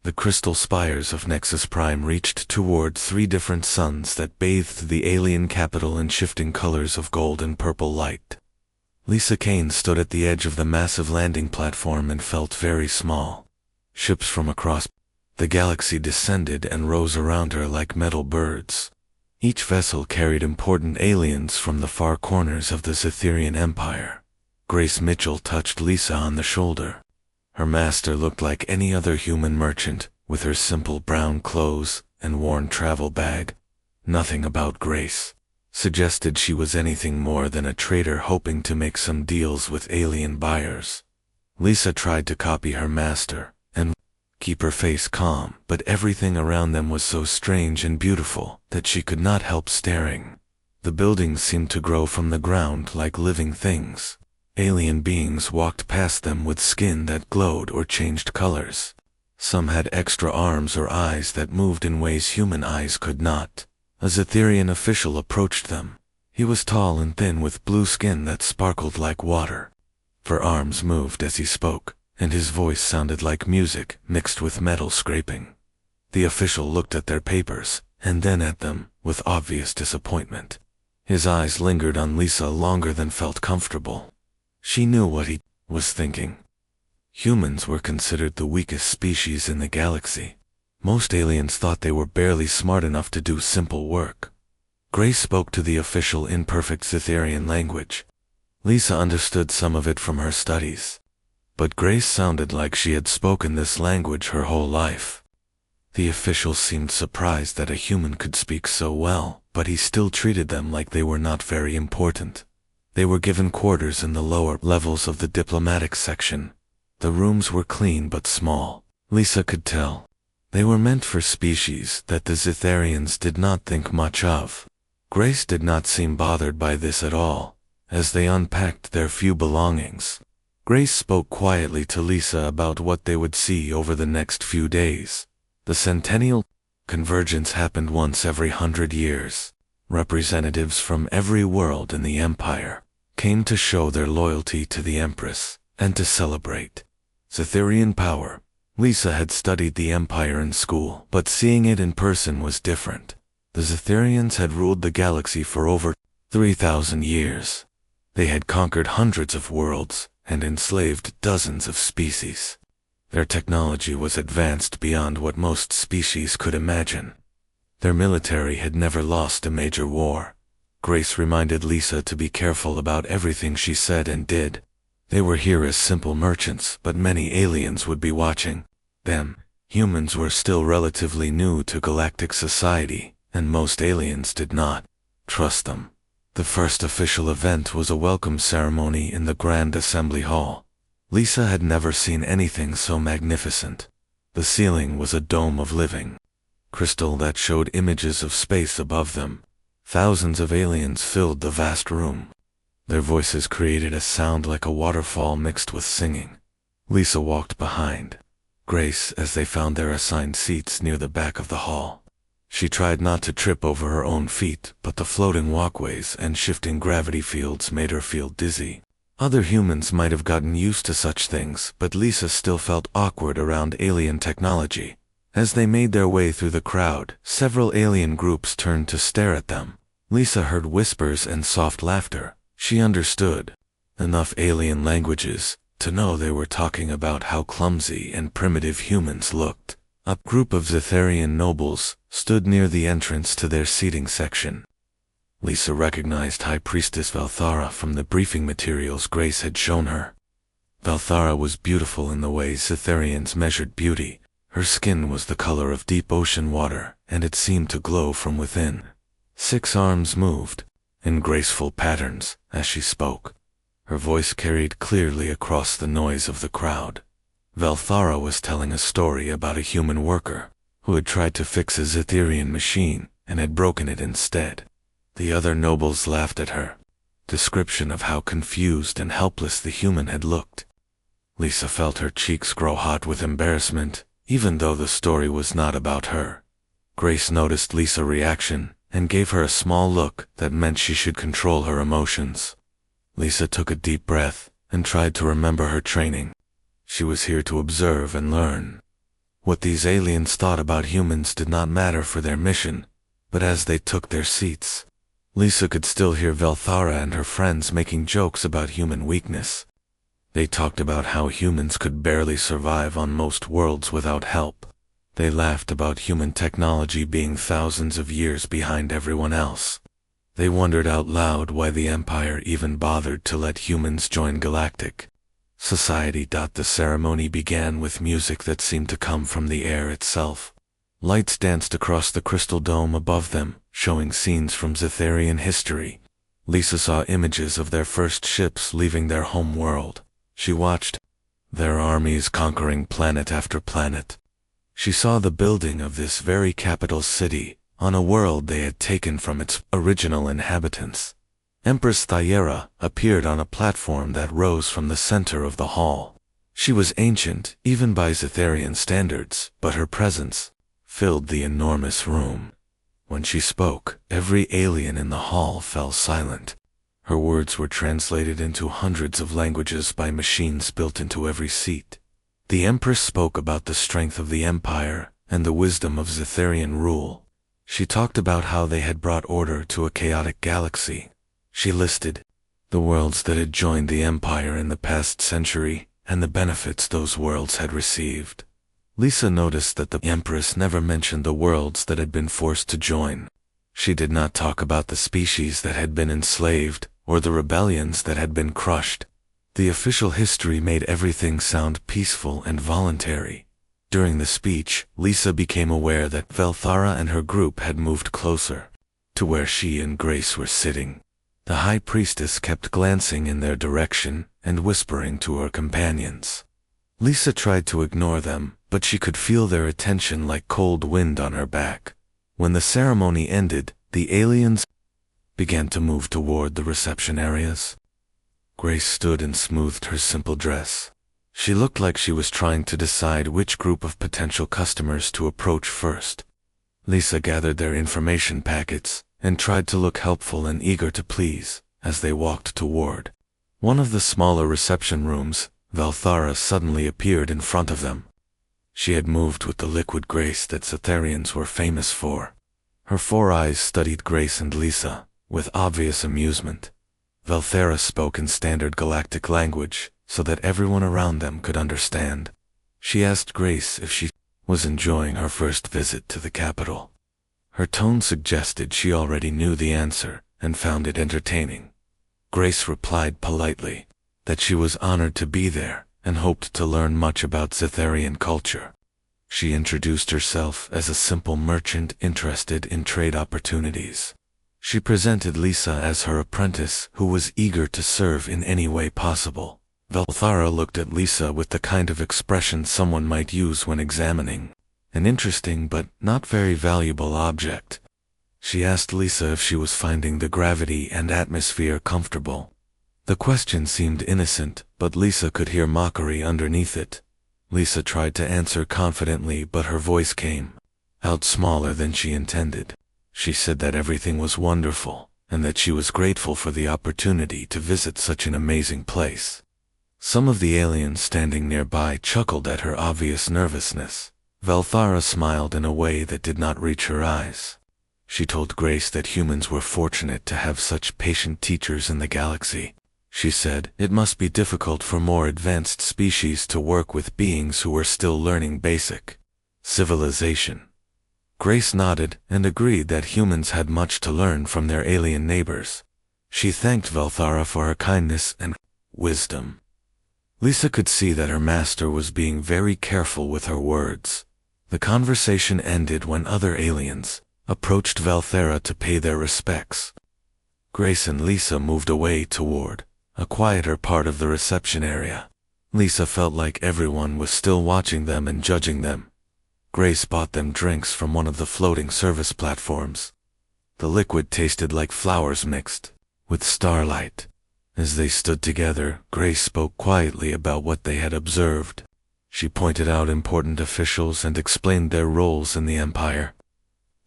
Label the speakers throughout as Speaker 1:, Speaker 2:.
Speaker 1: The crystal spires of Nexus Prime reached toward 3 different suns that bathed the alien capital in shifting colors of gold and purple light. Lisa Kane stood at the edge of the massive landing platform and felt very small. Ships from across the galaxy descended and rose around her like metal birds. Each vessel carried important aliens from the far corners of the Zetherian Empire. Grace Mitchell touched Lisa on the shoulder. Her master looked like any other human merchant, with her simple brown clothes and worn travel bag. Nothing about Grace suggested she was anything more than a trader hoping to make some deals with alien buyers. Lisa tried to copy her master and keep her face calm, but everything around them was so strange and beautiful that she could not help staring. The buildings seemed to grow from the ground like living things. Alien beings walked past them with skin that glowed or changed colors. Some had extra arms or eyes that moved in ways human eyes could not. A Zetherian official approached them. He was tall and thin with blue skin that sparkled like water. Her arms moved as he spoke, and his voice sounded like music mixed with metal scraping. The official looked at their papers, and then at them, with obvious disappointment. His eyes lingered on Lisa longer than felt comfortable. She knew what he was thinking. Humans were considered the weakest species in the galaxy. Most aliens thought they were barely smart enough to do simple work. Grace spoke to the official in perfect Zetherian language. Lisa understood some of it from her studies. But Grace sounded like she had spoken this language her whole life. The official seemed surprised that a human could speak so well, but he still treated them like they were not very important. They were given quarters in the lower levels of the diplomatic section. The rooms were clean but small. Lisa could tell they were meant for species that the Zetherians did not think much of. Grace did not seem bothered by this at all. As they unpacked their few belongings, Grace spoke quietly to Lisa about what they would see over the next few days. The Centennial Convergence happened once every 100 years. Representatives from every world in the Empire came to show their loyalty to the Empress and to celebrate Zetherian power. Lisa had studied the Empire in school, but seeing it in person was different. The Zetherians had ruled the galaxy for over 3,000 years. They had conquered hundreds of worlds and enslaved dozens of species. Their technology was advanced beyond what most species could imagine. Their military had never lost a major war. Grace reminded Lisa to be careful about everything she said and did. They were here as simple merchants, but many aliens would be watching them. Humans were still relatively new to galactic society, and most aliens did not trust them. The first official event was a welcome ceremony in the Grand Assembly Hall. Lisa had never seen anything so magnificent. The ceiling was a dome of living crystal that showed images of space above them. Thousands of aliens filled the vast room. Their voices created a sound like a waterfall mixed with singing. Lisa walked behind Grace as they found their assigned seats near the back of the hall. She tried not to trip over her own feet, but the floating walkways and shifting gravity fields made her feel dizzy. Other humans might have gotten used to such things, but Lisa still felt awkward around alien technology. As they made their way through the crowd, several alien groups turned to stare at them. Lisa heard whispers and soft laughter. She understood enough alien languages to know they were talking about how clumsy and primitive humans looked. A group of Zetherian nobles stood near the entrance to their seating section. Lisa recognized High Priestess Valthara from the briefing materials Grace had shown her. Valthara was beautiful in the way Zetherians measured beauty. Her skin was the color of deep ocean water, and it seemed to glow from within. 6 arms moved in graceful patterns as she spoke. Her voice carried clearly across the noise of the crowd. Valthara was telling a story about a human worker who had tried to fix a Zetherian machine and had broken it instead. The other nobles laughed at her description of how confused and helpless the human had looked. Lisa felt her cheeks grow hot with embarrassment, even though the story was not about her. Grace noticed Lisa's reaction and gave her a small look that meant she should control her emotions. Lisa took a deep breath and tried to remember her training. She was here to observe and learn. What these aliens thought about humans did not matter for their mission, but as they took their seats, Lisa could still hear Velthara and her friends making jokes about human weakness. They talked about how humans could barely survive on most worlds without help. They laughed about human technology being thousands of years behind everyone else. They wondered out loud why the Empire even bothered to let humans join Galactic Society. The ceremony began with music that seemed to come from the air itself. Lights danced across the crystal dome above them, showing scenes from Zetharian history. Lisa saw images of their first ships leaving their home world. She watched their armies conquering planet after planet. She saw the building of this very capital city on a world they had taken from its original inhabitants. Empress Thyera appeared on a platform that rose from the center of the hall. She was ancient, even by Zetharian standards, but her presence filled the enormous room. When she spoke, every alien in the hall fell silent. Her words were translated into hundreds of languages by machines built into every seat. The Empress spoke about the strength of the Empire and the wisdom of Zetharian rule. She talked about how they had brought order to a chaotic galaxy. She listed the worlds that had joined the Empire in the past century and the benefits those worlds had received. Lisa noticed that the Empress never mentioned the worlds that had been forced to join. She did not talk about the species that had been enslaved or the rebellions that had been crushed. The official history made everything sound peaceful and voluntary. During the speech, Lisa became aware that Velthara and her group had moved closer to where she and Grace were sitting. The High Priestess kept glancing in their direction and whispering to her companions. Lisa tried to ignore them, but she could feel their attention like cold wind on her back. When the ceremony ended, the aliens began to move toward the reception areas. Grace stood and smoothed her simple dress. She looked like she was trying to decide which group of potential customers to approach first. Lisa gathered their information packets and tried to look helpful and eager to please as they walked toward one of the smaller reception rooms. Velthara suddenly appeared in front of them. She had moved with the liquid grace that Zetharians were famous for. Her 4 eyes studied Grace and Lisa with obvious amusement. Velthara spoke in standard galactic language so that everyone around them could understand. She asked Grace if she was enjoying her first visit to the capital. Her tone suggested she already knew the answer and found it entertaining. Grace replied politely that she was honored to be there and hoped to learn much about Zetharian culture. She introduced herself as a simple merchant interested in trade opportunities. She presented Lisa as her apprentice who was eager to serve in any way possible. Velthara looked at Lisa with the kind of expression someone might use when examining an interesting but not very valuable object. She asked Lisa if she was finding the gravity and atmosphere comfortable. The question seemed innocent, but Lisa could hear mockery underneath it. Lisa tried to answer confidently, but her voice came out smaller than she intended. She said that everything was wonderful, and that she was grateful for the opportunity to visit such an amazing place. Some of the aliens standing nearby chuckled at her obvious nervousness. Velthara smiled in a way that did not reach her eyes. She told Grace that humans were fortunate to have such patient teachers in the galaxy. She said it must be difficult for more advanced species to work with beings who were still learning basic civilization. Grace nodded and agreed that humans had much to learn from their alien neighbors. She thanked Velthara for her kindness and wisdom. Lisa could see that her master was being very careful with her words. The conversation ended when other aliens approached Velthara to pay their respects. Grace and Lisa moved away toward a quieter part of the reception area. Lisa felt like everyone was still watching them and judging them. Grace bought them drinks from one of the floating service platforms. The liquid tasted like flowers mixed with starlight. As they stood together, Grace spoke quietly about what they had observed. She pointed out important officials and explained their roles in the Empire.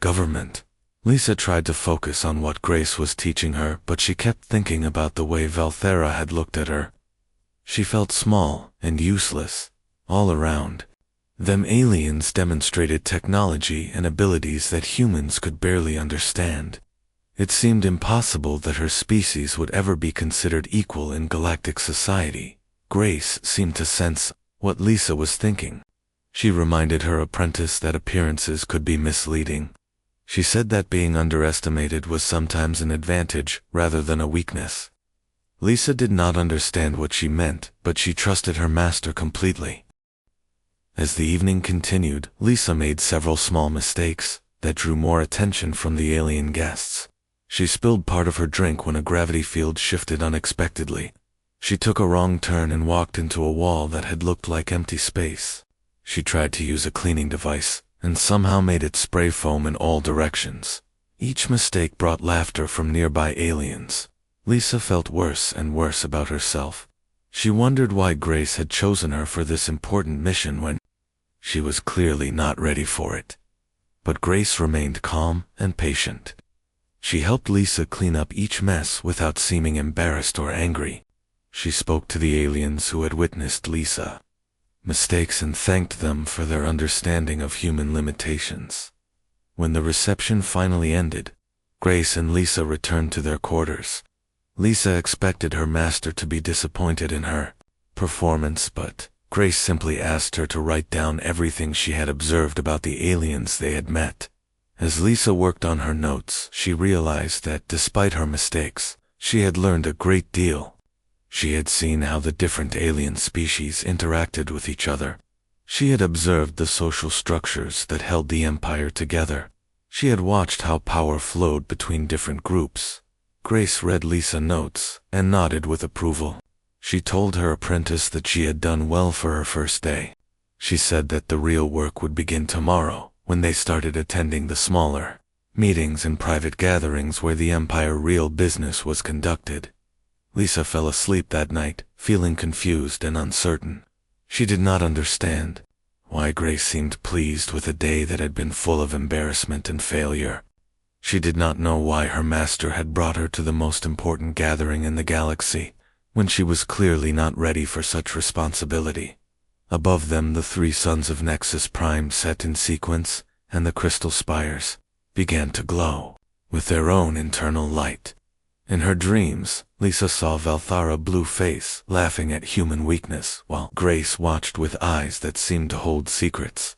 Speaker 1: Government. Lisa tried to focus on what Grace was teaching her, but she kept thinking about the way Velthara had looked at her. She felt small and useless, all around. Them aliens demonstrated technology and abilities that humans could barely understand. It seemed impossible that her species would ever be considered equal in galactic society. Grace seemed to sense what Lisa was thinking. She reminded her apprentice that appearances could be misleading. She said that being underestimated was sometimes an advantage rather than a weakness. Lisa did not understand what she meant, but she trusted her master completely. As the evening continued, Lisa made several small mistakes that drew more attention from the alien guests. She spilled part of her drink when a gravity field shifted unexpectedly. She took a wrong turn and walked into a wall that had looked like empty space. She tried to use a cleaning device, and somehow made it spray foam in all directions. Each mistake brought laughter from nearby aliens. Lisa felt worse and worse about herself. She wondered why Grace had chosen her for this important mission when she was clearly not ready for it. But Grace remained calm and patient. She helped Lisa clean up each mess without seeming embarrassed or angry. She spoke to the aliens who had witnessed Lisa's mistakes and thanked them for their understanding of human limitations. When the reception finally ended, Grace and Lisa returned to their quarters. Lisa expected her master to be disappointed in her performance, but Grace simply asked her to write down everything she had observed about the aliens they had met. As Lisa worked on her notes, she realized that despite her mistakes, she had learned a great deal. She had seen how the different alien species interacted with each other. She had observed the social structures that held the empire together. She had watched how power flowed between different groups. Grace read Lisa's notes and nodded with approval. She told her apprentice that she had done well for her first day. She said that the real work would begin tomorrow, when they started attending the smaller meetings and private gatherings where the Empire real business was conducted. Lisa fell asleep that night, feeling confused and uncertain. She did not understand why Grace seemed pleased with a day that had been full of embarrassment and failure. She did not know why her master had brought her to the most important gathering in the galaxy, when she was clearly not ready for such responsibility. Above them, the three suns of Nexus Prime set in sequence, and the crystal spires began to glow with their own internal light. In her dreams, Lisa saw Valthara Blueface laughing at human weakness, while Grace watched with eyes that seemed to hold secrets.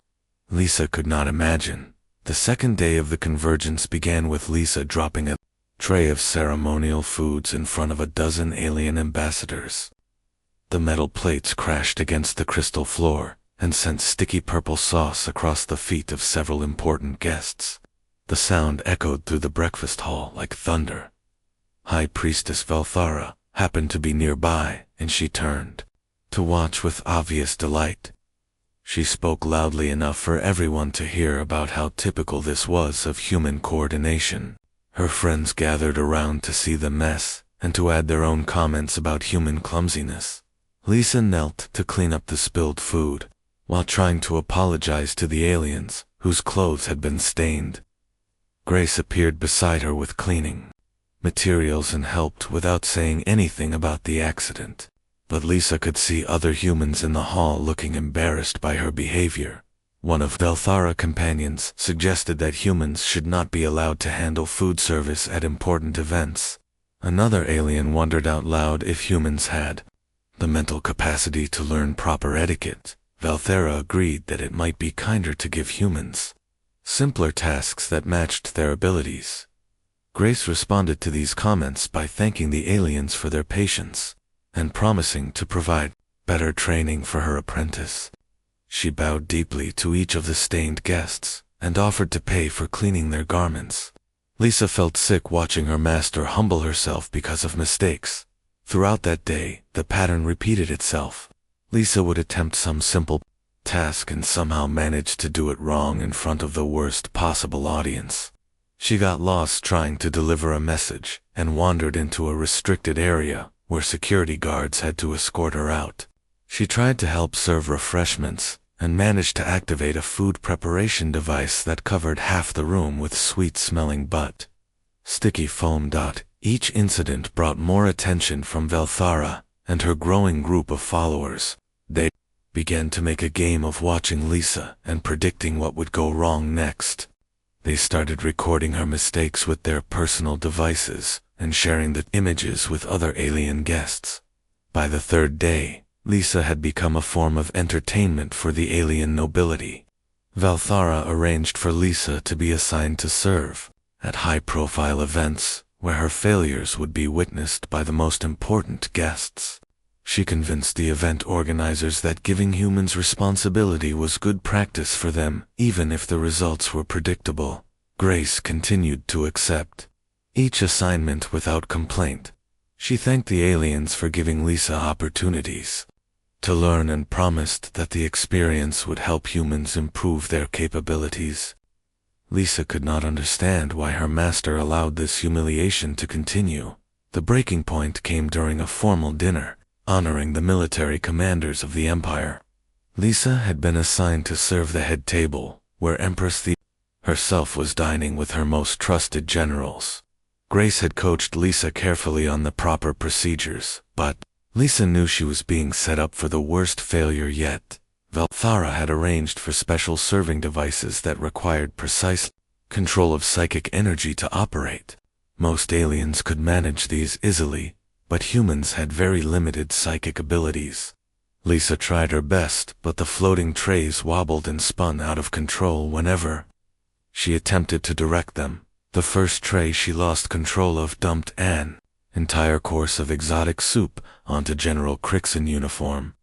Speaker 1: Lisa could not imagine. The second day of the convergence began with Lisa dropping a tray of ceremonial foods in front of a dozen alien ambassadors. The metal plates crashed against the crystal floor and sent sticky purple sauce across the feet of several important guests. The sound echoed through the breakfast hall like thunder. High Priestess Valthara happened to be nearby, and she turned to watch with obvious delight. She spoke loudly enough for everyone to hear about how typical this was of human coordination. Her friends gathered around to see the mess and to add their own comments about human clumsiness. Lisa knelt to clean up the spilled food, while trying to apologize to the aliens whose clothes had been stained. Grace appeared beside her with cleaning materials and helped without saying anything about the accident. But Lisa could see other humans in the hall looking embarrassed by her behavior. One of Valthara's companions suggested that humans should not be allowed to handle food service at important events. Another alien wondered out loud if humans had the mental capacity to learn proper etiquette. Valthara agreed that it might be kinder to give humans simpler tasks that matched their abilities. Grace responded to these comments by thanking the aliens for their patience and promising to provide better training for her apprentice. She bowed deeply to each of the stained guests and offered to pay for cleaning their garments. Lisa felt sick watching her master humble herself because of mistakes. Throughout that day, the pattern repeated itself. Lisa would attempt some simple task and somehow manage to do it wrong in front of the worst possible audience. She got lost trying to deliver a message and wandered into a restricted area where security guards had to escort her out. She tried to help serve refreshments and managed to activate a food preparation device that covered half the room with sweet-smelling butt. Sticky foam. Each incident brought more attention from Valthara and her growing group of followers. They began to make a game of watching Lisa and predicting what would go wrong next. They started recording her mistakes with their personal devices and sharing the images with other alien guests. By the third day, Lisa had become a form of entertainment for the alien nobility. Valthara arranged for Lisa to be assigned to serve at high-profile events where her failures would be witnessed by the most important guests. She convinced the event organizers that giving humans responsibility was good practice for them, even if the results were predictable. Grace continued to accept each assignment without complaint. She thanked the aliens for giving Lisa opportunities to learn and promised that the experience would help humans improve their capabilities. Lisa could not understand why her master allowed this humiliation to continue. The breaking point came during a formal dinner honoring the military commanders of the Empire. Lisa had been assigned to serve the head table, where Empress The herself was dining with her most trusted generals. Grace had coached Lisa carefully on the proper procedures, but Lisa knew she was being set up for the worst failure yet. Valthara had arranged for special serving devices that required precise control of psychic energy to operate. Most aliens could manage these easily, but humans had very limited psychic abilities. Lisa tried her best, but the floating trays wobbled and spun out of control whenever she attempted to direct them. The first tray she lost control of dumped an entire course of exotic soup onto General Crick's uniform.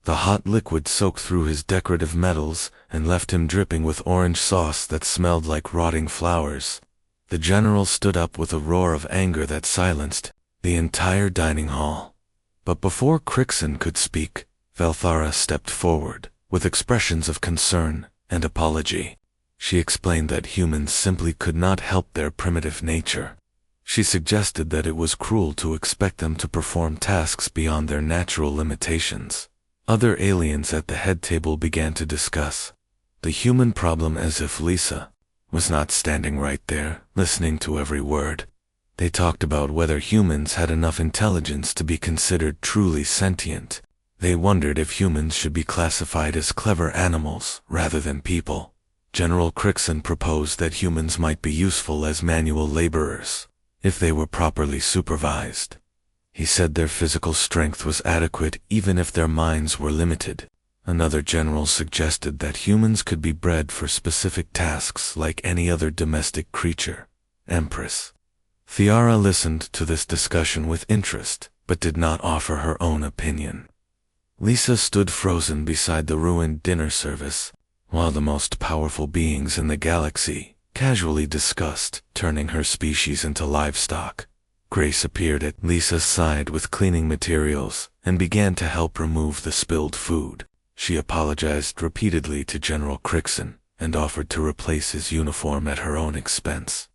Speaker 1: The hot liquid soaked through his decorative metals and left him dripping with orange sauce that smelled like rotting flowers. The general stood up with a roar of anger that silenced the entire dining hall. But before Crickson could speak, Valthara stepped forward, with expressions of concern and apology. She explained that humans simply could not help their primitive nature. She suggested that it was cruel to expect them to perform tasks beyond their natural limitations. Other aliens at the head table began to discuss the human problem as if Lisa was not standing right there, listening to every word. They talked about whether humans had enough intelligence to be considered truly sentient. They wondered if humans should be classified as clever animals rather than people. General Crickson proposed that humans might be useful as manual laborers if they were properly supervised. He said their physical strength was adequate even if their minds were limited. Another general suggested that humans could be bred for specific tasks like any other domestic creature. Empress Thiara listened to this discussion with interest, but did not offer her own opinion. Lisa stood frozen beside the ruined dinner service, while the most powerful beings in the galaxy casually discussed turning her species into livestock. Grace appeared at Lisa's side with cleaning materials and began to help remove the spilled food. She apologized repeatedly to General Crickson and offered to replace his uniform at her own expense.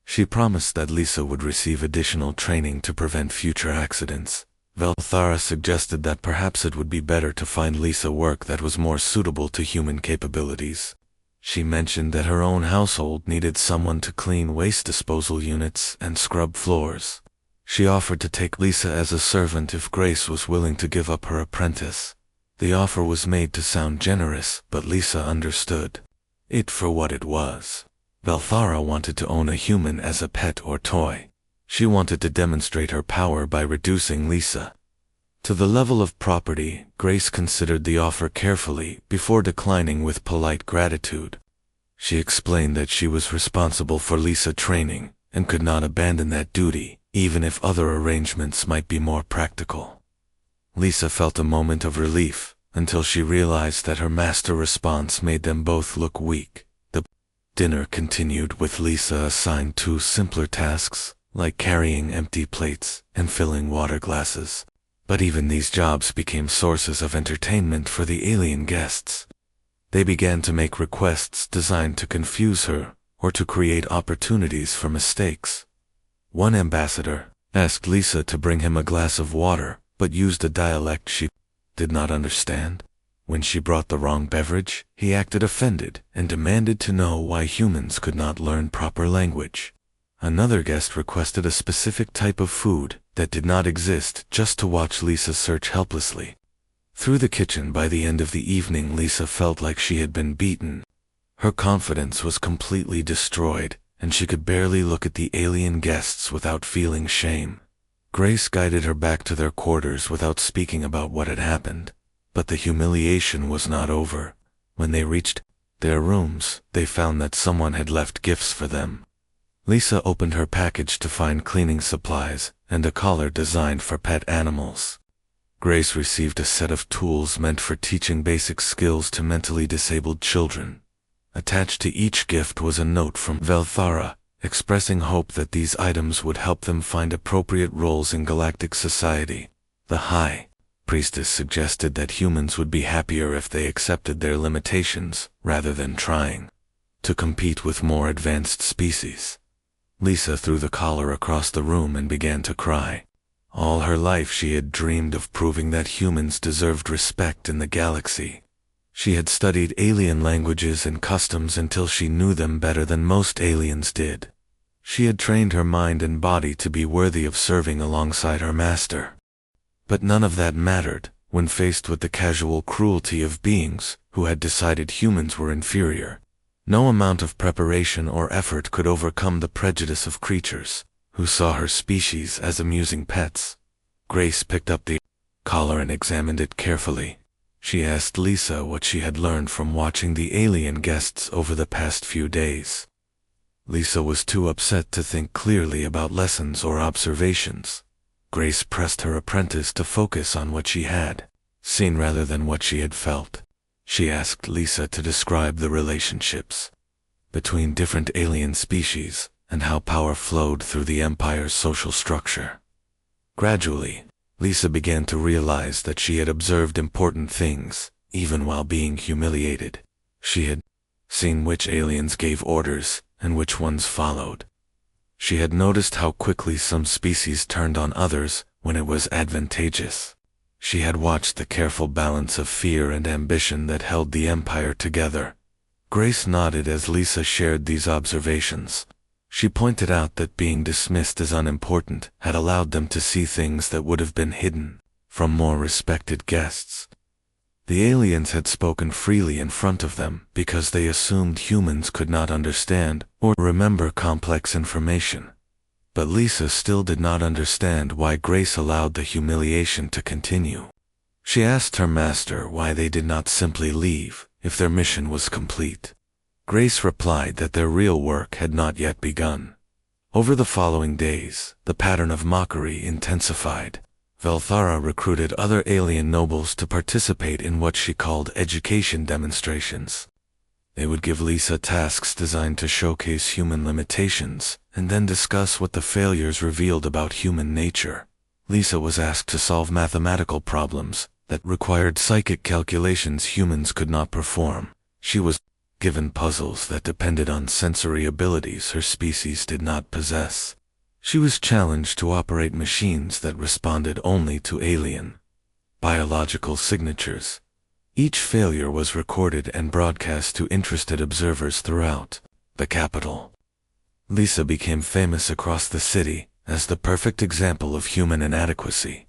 Speaker 1: She promised that Lisa would receive additional training to prevent future accidents. Valthara suggested that perhaps it would be better to find Lisa work that was more suitable to human capabilities. She mentioned that her own household needed someone to clean waste disposal units and scrub floors. She offered to take Lisa as a servant if Grace was willing to give up her apprentice. The offer was made to sound generous, but Lisa understood it for what it was. Valthara wanted to own a human as a pet or toy. She wanted to demonstrate her power by reducing Lisa to the level of property. Grace considered the offer carefully before declining with polite gratitude. She explained that she was responsible for Lisa training and could not abandon that duty, even if other arrangements might be more practical. Lisa felt a moment of relief until she realized that her master's response made them both look weak. The dinner continued with Lisa assigned two simpler tasks, like carrying empty plates and filling water glasses. But even these jobs became sources of entertainment for the alien guests. They began to make requests designed to confuse her or to create opportunities for mistakes. One ambassador asked Lisa to bring him a glass of water, but used a dialect she did not understand. When she brought the wrong beverage, he acted offended and demanded to know why humans could not learn proper language. Another guest requested a specific type of food that did not exist just to watch Lisa search helplessly. Through the kitchen by the end of the evening, Lisa felt like she had been beaten. Her confidence was completely destroyed, and she could barely look at the alien guests without feeling shame. Grace guided her back to their quarters without speaking about what had happened. But the humiliation was not over. When they reached their rooms, they found that someone had left gifts for them. Lisa opened her package to find cleaning supplies and a collar designed for pet animals. Grace received a set of tools meant for teaching basic skills to mentally disabled children. Attached to each gift was a note from Velthara, expressing hope that these items would help them find appropriate roles in galactic society. The High Priestess suggested that humans would be happier if they accepted their limitations, rather than trying to compete with more advanced species. Lisa threw the collar across the room and began to cry. All her life she had dreamed of proving that humans deserved respect in the galaxy. She had studied alien languages and customs until she knew them better than most aliens did. She had trained her mind and body to be worthy of serving alongside her master. But none of that mattered when faced with the casual cruelty of beings who had decided humans were inferior. No amount of preparation or effort could overcome the prejudice of creatures who saw her species as amusing pets. Grace picked up the collar and examined it carefully. She asked Lisa what she had learned from watching the alien guests over the past few days. Lisa was too upset to think clearly about lessons or observations. Grace pressed her apprentice to focus on what she had seen rather than what she had felt. She asked Lisa to describe the relationships between different alien species and how power flowed through the Empire's social structure. Gradually, Lisa began to realize that she had observed important things, even while being humiliated. She had seen which aliens gave orders and which ones followed. She had noticed how quickly some species turned on others when it was advantageous. She had watched the careful balance of fear and ambition that held the Empire together. Grace nodded as Lisa shared these observations. She pointed out that being dismissed as unimportant had allowed them to see things that would have been hidden from more respected guests. The aliens had spoken freely in front of them because they assumed humans could not understand or remember complex information. But Lisa still did not understand why Grace allowed the humiliation to continue. She asked her master why they did not simply leave if their mission was complete. Grace replied that their real work had not yet begun. Over the following days, the pattern of mockery intensified. Velthara recruited other alien nobles to participate in what she called education demonstrations. They would give Lisa tasks designed to showcase human limitations, and then discuss what the failures revealed about human nature. Lisa was asked to solve mathematical problems that required psychic calculations humans could not perform. She was given puzzles that depended on sensory abilities her species did not possess. She was challenged to operate machines that responded only to alien biological signatures. Each failure was recorded and broadcast to interested observers throughout the capital. Lisa became famous across the city as the perfect example of human inadequacy.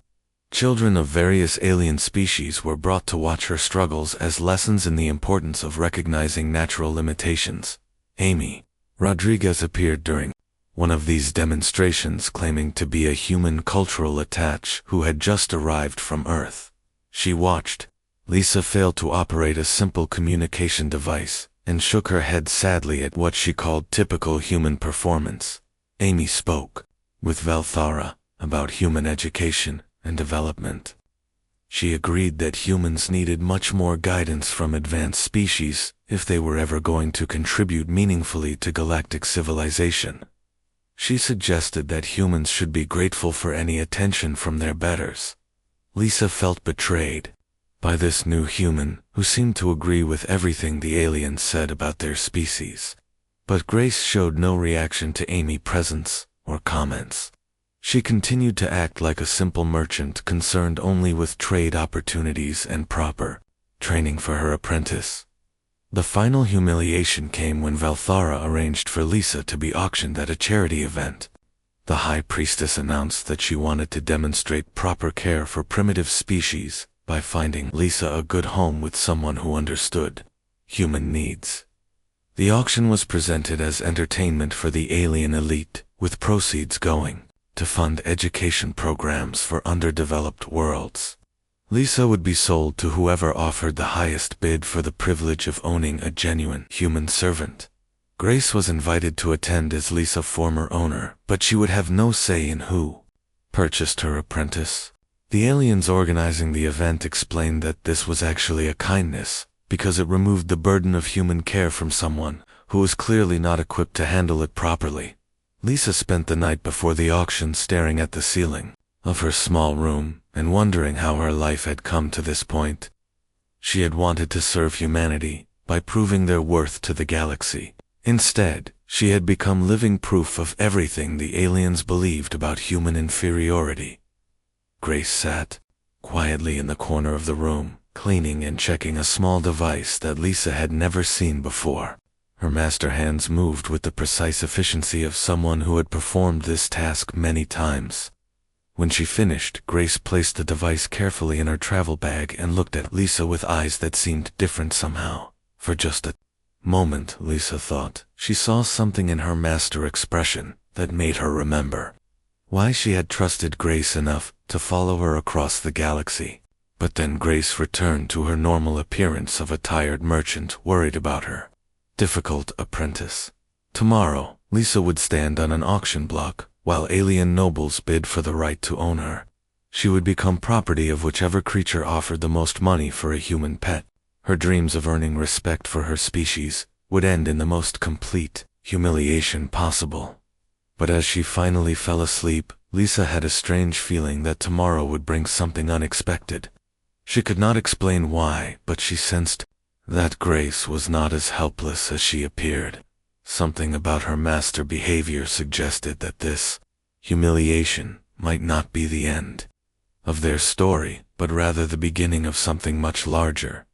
Speaker 1: Children of various alien species were brought to watch her struggles as lessons in the importance of recognizing natural limitations. Amy Rodriguez appeared during one of these demonstrations, claiming to be a human cultural attach who had just arrived from Earth. She watched Lisa fail to operate a simple communication device and shook her head sadly at what she called typical human performance. Amy spoke with Velthara about human education and development. She agreed that humans needed much more guidance from advanced species if they were ever going to contribute meaningfully to galactic civilization. She suggested that humans should be grateful for any attention from their betters. Lisa felt betrayed by this new human who seemed to agree with everything the aliens said about their species. But Grace showed no reaction to Amy's presence or comments. She continued to act like a simple merchant concerned only with trade opportunities and proper training for her apprentice. The final humiliation came when Velthara arranged for Lisa to be auctioned at a charity event. The High Priestess announced that she wanted to demonstrate proper care for primitive species by finding Lisa a good home with someone who understood human needs. The auction was presented as entertainment for the alien elite, with proceeds going to fund education programs for underdeveloped worlds. Lisa would be sold to whoever offered the highest bid for the privilege of owning a genuine human servant. Grace was invited to attend as Lisa's former owner, but she would have no say in who purchased her apprentice. The aliens organizing the event explained that this was actually a kindness, because it removed the burden of human care from someone who was clearly not equipped to handle it properly. Lisa spent the night before the auction staring at the ceiling of her small room and wondering how her life had come to this point. She had wanted to serve humanity by proving their worth to the galaxy. Instead, she had become living proof of everything the aliens believed about human inferiority. Grace sat quietly in the corner of the room, cleaning and checking a small device that Lisa had never seen before. Her master hands moved with the precise efficiency of someone who had performed this task many times. When she finished, Grace placed the device carefully in her travel bag and looked at Lisa with eyes that seemed different somehow. For just a moment, Lisa thought, she saw something in her master's expression that made her remember why she had trusted Grace enough to follow her across the galaxy. But then Grace returned to her normal appearance of a tired merchant worried about her difficult apprentice. Tomorrow, Lisa would stand on an auction block while alien nobles bid for the right to own her. She would become property of whichever creature offered the most money for a human pet. Her dreams of earning respect for her species would end in the most complete humiliation possible. But as she finally fell asleep, Lisa had a strange feeling that tomorrow would bring something unexpected. She could not explain why, but she sensed that Grace was not as helpless as she appeared. Something about her master's behavior suggested that this humiliation might not be the end of their story, but rather the beginning of something much larger.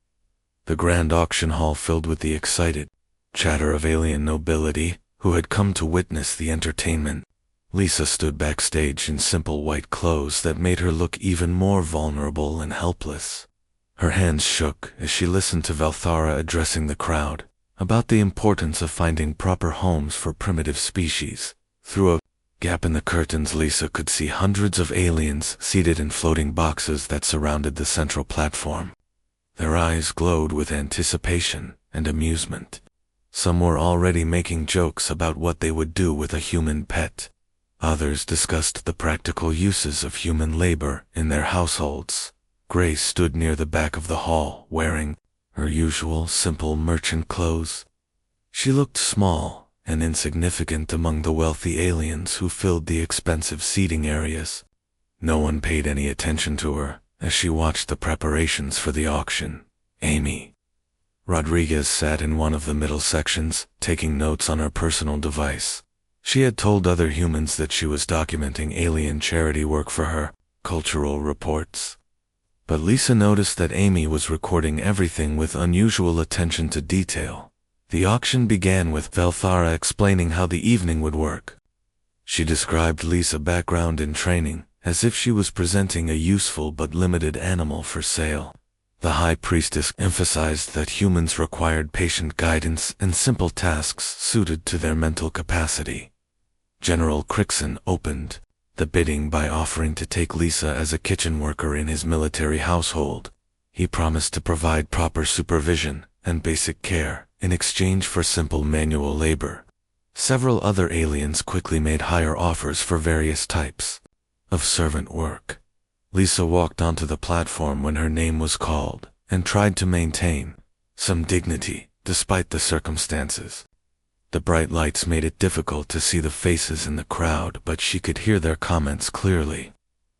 Speaker 1: The grand auction hall filled with the excited chatter of alien nobility who had come to witness the entertainment. Lisa stood backstage in simple white clothes that made her look even more vulnerable and helpless. Her hands shook as she listened to Valthara addressing the crowd about the importance of finding proper homes for primitive species. Through a gap in the curtains, Lisa could see hundreds of aliens seated in floating boxes that surrounded the central platform. Their eyes glowed with anticipation and amusement. Some were already making jokes about what they would do with a human pet. Others discussed the practical uses of human labor in their households. Grace stood near the back of the hall, wearing her usual simple merchant clothes. She looked small and insignificant among the wealthy aliens who filled the expensive seating areas. No one paid any attention to her as she watched the preparations for the auction. Amy Rodriguez sat in one of the middle sections, taking notes on her personal device. She had told other humans that she was documenting alien charity work for her cultural reports. But Lisa noticed that Amy was recording everything with unusual attention to detail. The auction began with Valthara explaining how the evening would work. She described Lisa's background and training as if she was presenting a useful but limited animal for sale. The High Priestess emphasized that humans required patient guidance and simple tasks suited to their mental capacity. General Crixon opened the bidding by offering to take Lisa as a kitchen worker in his military household. He promised to provide proper supervision and basic care in exchange for simple manual labor. Several other aliens quickly made higher offers for various types of servant work. Lisa walked onto the platform when her name was called and tried to maintain some dignity despite the circumstances. The bright lights made it difficult to see the faces in the crowd, but she could hear their comments clearly.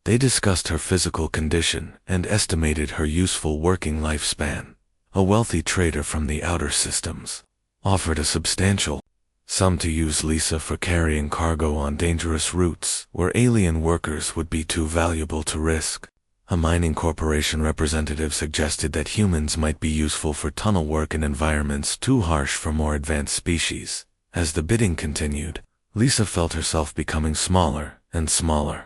Speaker 1: They discussed her physical condition and estimated her useful working lifespan. A wealthy trader from the outer systems offered a substantial sum to use Lisa for carrying cargo on dangerous routes where alien workers would be too valuable to risk. A mining corporation representative suggested that humans might be useful for tunnel work in environments too harsh for more advanced species. As the bidding continued, Lisa felt herself becoming smaller and smaller.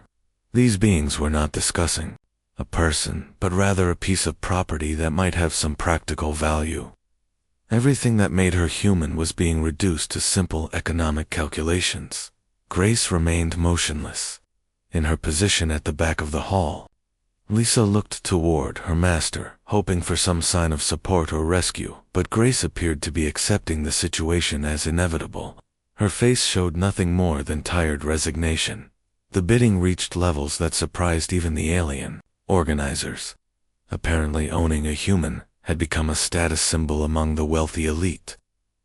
Speaker 1: These beings were not discussing a person, but rather a piece of property that might have some practical value. Everything that made her human was being reduced to simple economic calculations. Grace remained motionless, in her position at the back of the hall. Lisa looked toward her master, hoping for some sign of support or rescue, but Grace appeared to be accepting the situation as inevitable. Her face showed nothing more than tired resignation. The bidding reached levels that surprised even the alien organizers. Apparently owning a human had become a status symbol among the wealthy elite.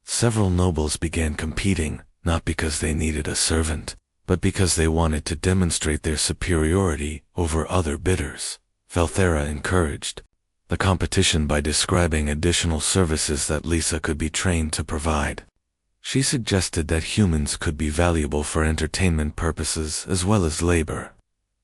Speaker 1: Several nobles began competing, not because they needed a servant, but because they wanted to demonstrate their superiority over other bidders. Valthera encouraged the competition by describing additional services that Lisa could be trained to provide. She suggested that humans could be valuable for entertainment purposes as well as labor.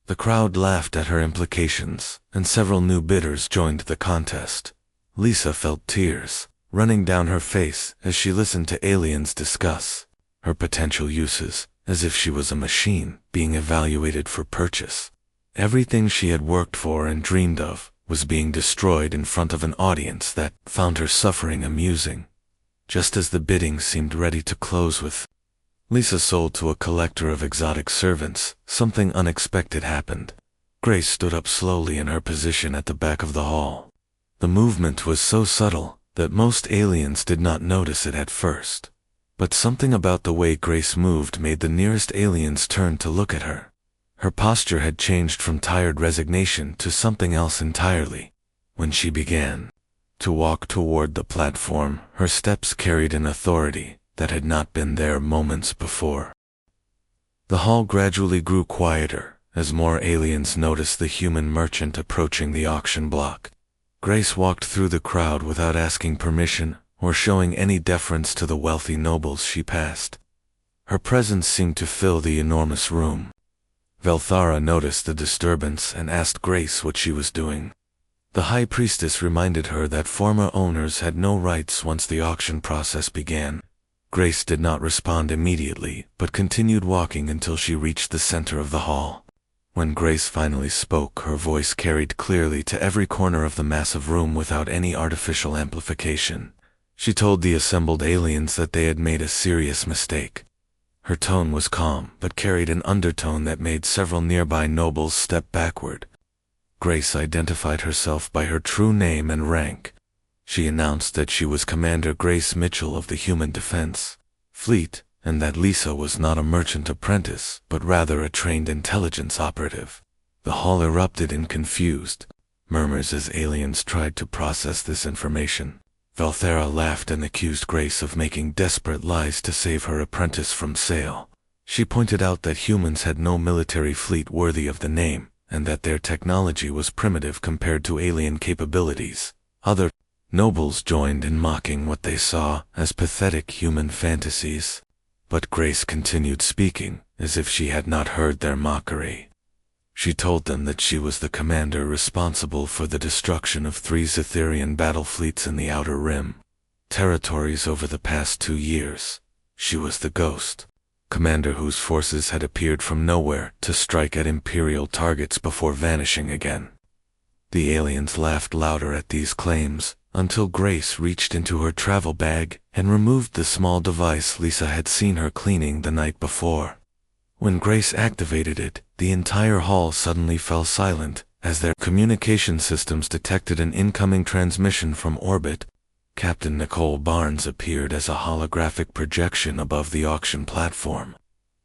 Speaker 1: The crowd laughed at her implications, and several new bidders joined the contest. Lisa felt tears running down her face as she listened to aliens discuss her potential uses, as if she was a machine being evaluated for purchase. Everything she had worked for and dreamed of was being destroyed in front of an audience that found her suffering amusing. Just as the bidding seemed ready to close with Lisa sold to a collector of exotic servants, something unexpected happened. Grace stood up slowly in her position at the back of the hall. The movement was so subtle that most aliens did not notice it at first. But something about the way Grace moved made the nearest aliens turn to look at her. Her posture had changed from tired resignation to something else entirely. When she began to walk toward the platform, her steps carried an authority that had not been there moments before. The hall gradually grew quieter as more aliens noticed the human merchant approaching the auction block. Grace walked through the crowd without asking permission or showing any deference to the wealthy nobles she passed. Her presence seemed to fill the enormous room. Valthara noticed the disturbance and asked Grace what she was doing. The High Priestess reminded her that former owners had no rights once the auction process began. Grace did not respond immediately, but continued walking until she reached the center of the hall. When Grace finally spoke, her voice carried clearly to every corner of the massive room without any artificial amplification. She told the assembled aliens that they had made a serious mistake. Her tone was calm, but carried an undertone that made several nearby nobles step backward. Grace identified herself by her true name and rank. She announced that she was Commander Grace Mitchell of the Human Defense Fleet, and that Lisa was not a merchant apprentice, but rather a trained intelligence operative. The hall erupted in confused murmurs as aliens tried to process this information. Valthera laughed and accused Grace of making desperate lies to save her apprentice from sale. She pointed out that humans had no military fleet worthy of the name, and that their technology was primitive compared to alien capabilities. Other nobles joined in mocking what they saw as pathetic human fantasies. But Grace continued speaking, as if she had not heard their mockery. She told them that she was the commander responsible for the destruction of 3 Zetherian battle fleets in the Outer Rim territories over the past 2 years. She was the Ghost commander whose forces had appeared from nowhere to strike at Imperial targets before vanishing again. The aliens laughed louder at these claims, until Grace reached into her travel bag and removed the small device Lisa had seen her cleaning the night before. When Grace activated it, the entire hall suddenly fell silent as their communication systems detected an incoming transmission from orbit. Captain Nicole Barnes appeared as a holographic projection above the auction platform.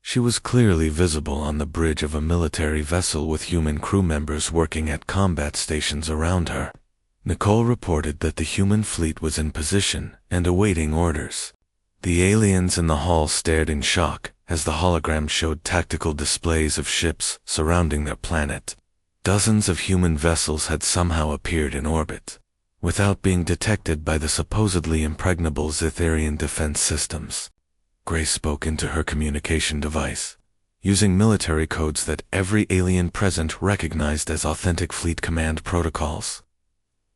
Speaker 1: She was clearly visible on the bridge of a military vessel with human crew members working at combat stations around her. Nicole reported that the human fleet was in position and awaiting orders. The aliens in the hall stared in shock as the hologram showed tactical displays of ships surrounding their planet. Dozens of human vessels had somehow appeared in orbit, without being detected by the supposedly impregnable Zetherian defense systems. Grace spoke into her communication device, using military codes that every alien present recognized as authentic fleet command protocols.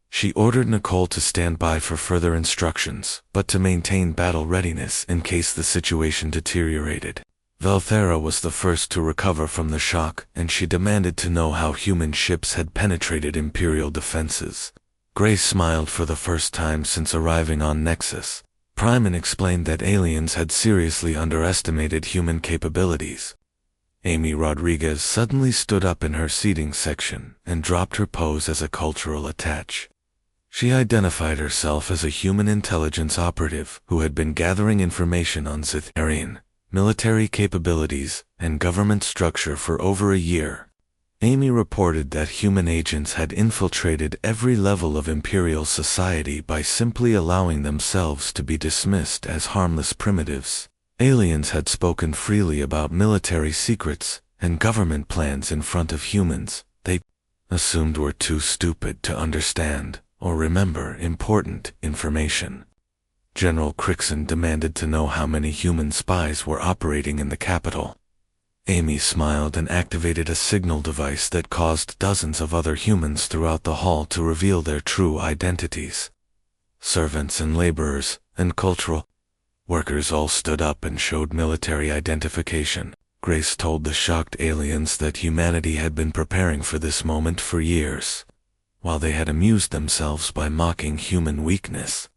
Speaker 1: She ordered Nicole to stand by for further instructions, but to maintain battle readiness in case the situation deteriorated. Valthera was the first to recover from the shock, and she demanded to know how human ships had penetrated Imperial defenses. Grace smiled for the first time since arriving on Nexus Prime and explained that aliens had seriously underestimated human capabilities. Amy Rodriguez suddenly stood up in her seating section and dropped her pose as a cultural attach. She identified herself as a human intelligence operative who had been gathering information on Zitharian military capabilities and government structure for over a year. Amy reported that human agents had infiltrated every level of Imperial society by simply allowing themselves to be dismissed as harmless primitives. Aliens had spoken freely about military secrets and government plans in front of humans they assumed were too stupid to understand or remember important information. General Crixon demanded to know how many human spies were operating in the capital. Amy smiled and activated a signal device that caused dozens of other humans throughout the hall to reveal their true identities. Servants and laborers and cultural workers all stood up and showed military identification. Grace told the shocked aliens that humanity had been preparing for this moment for years. While they had amused themselves by mocking human weakness,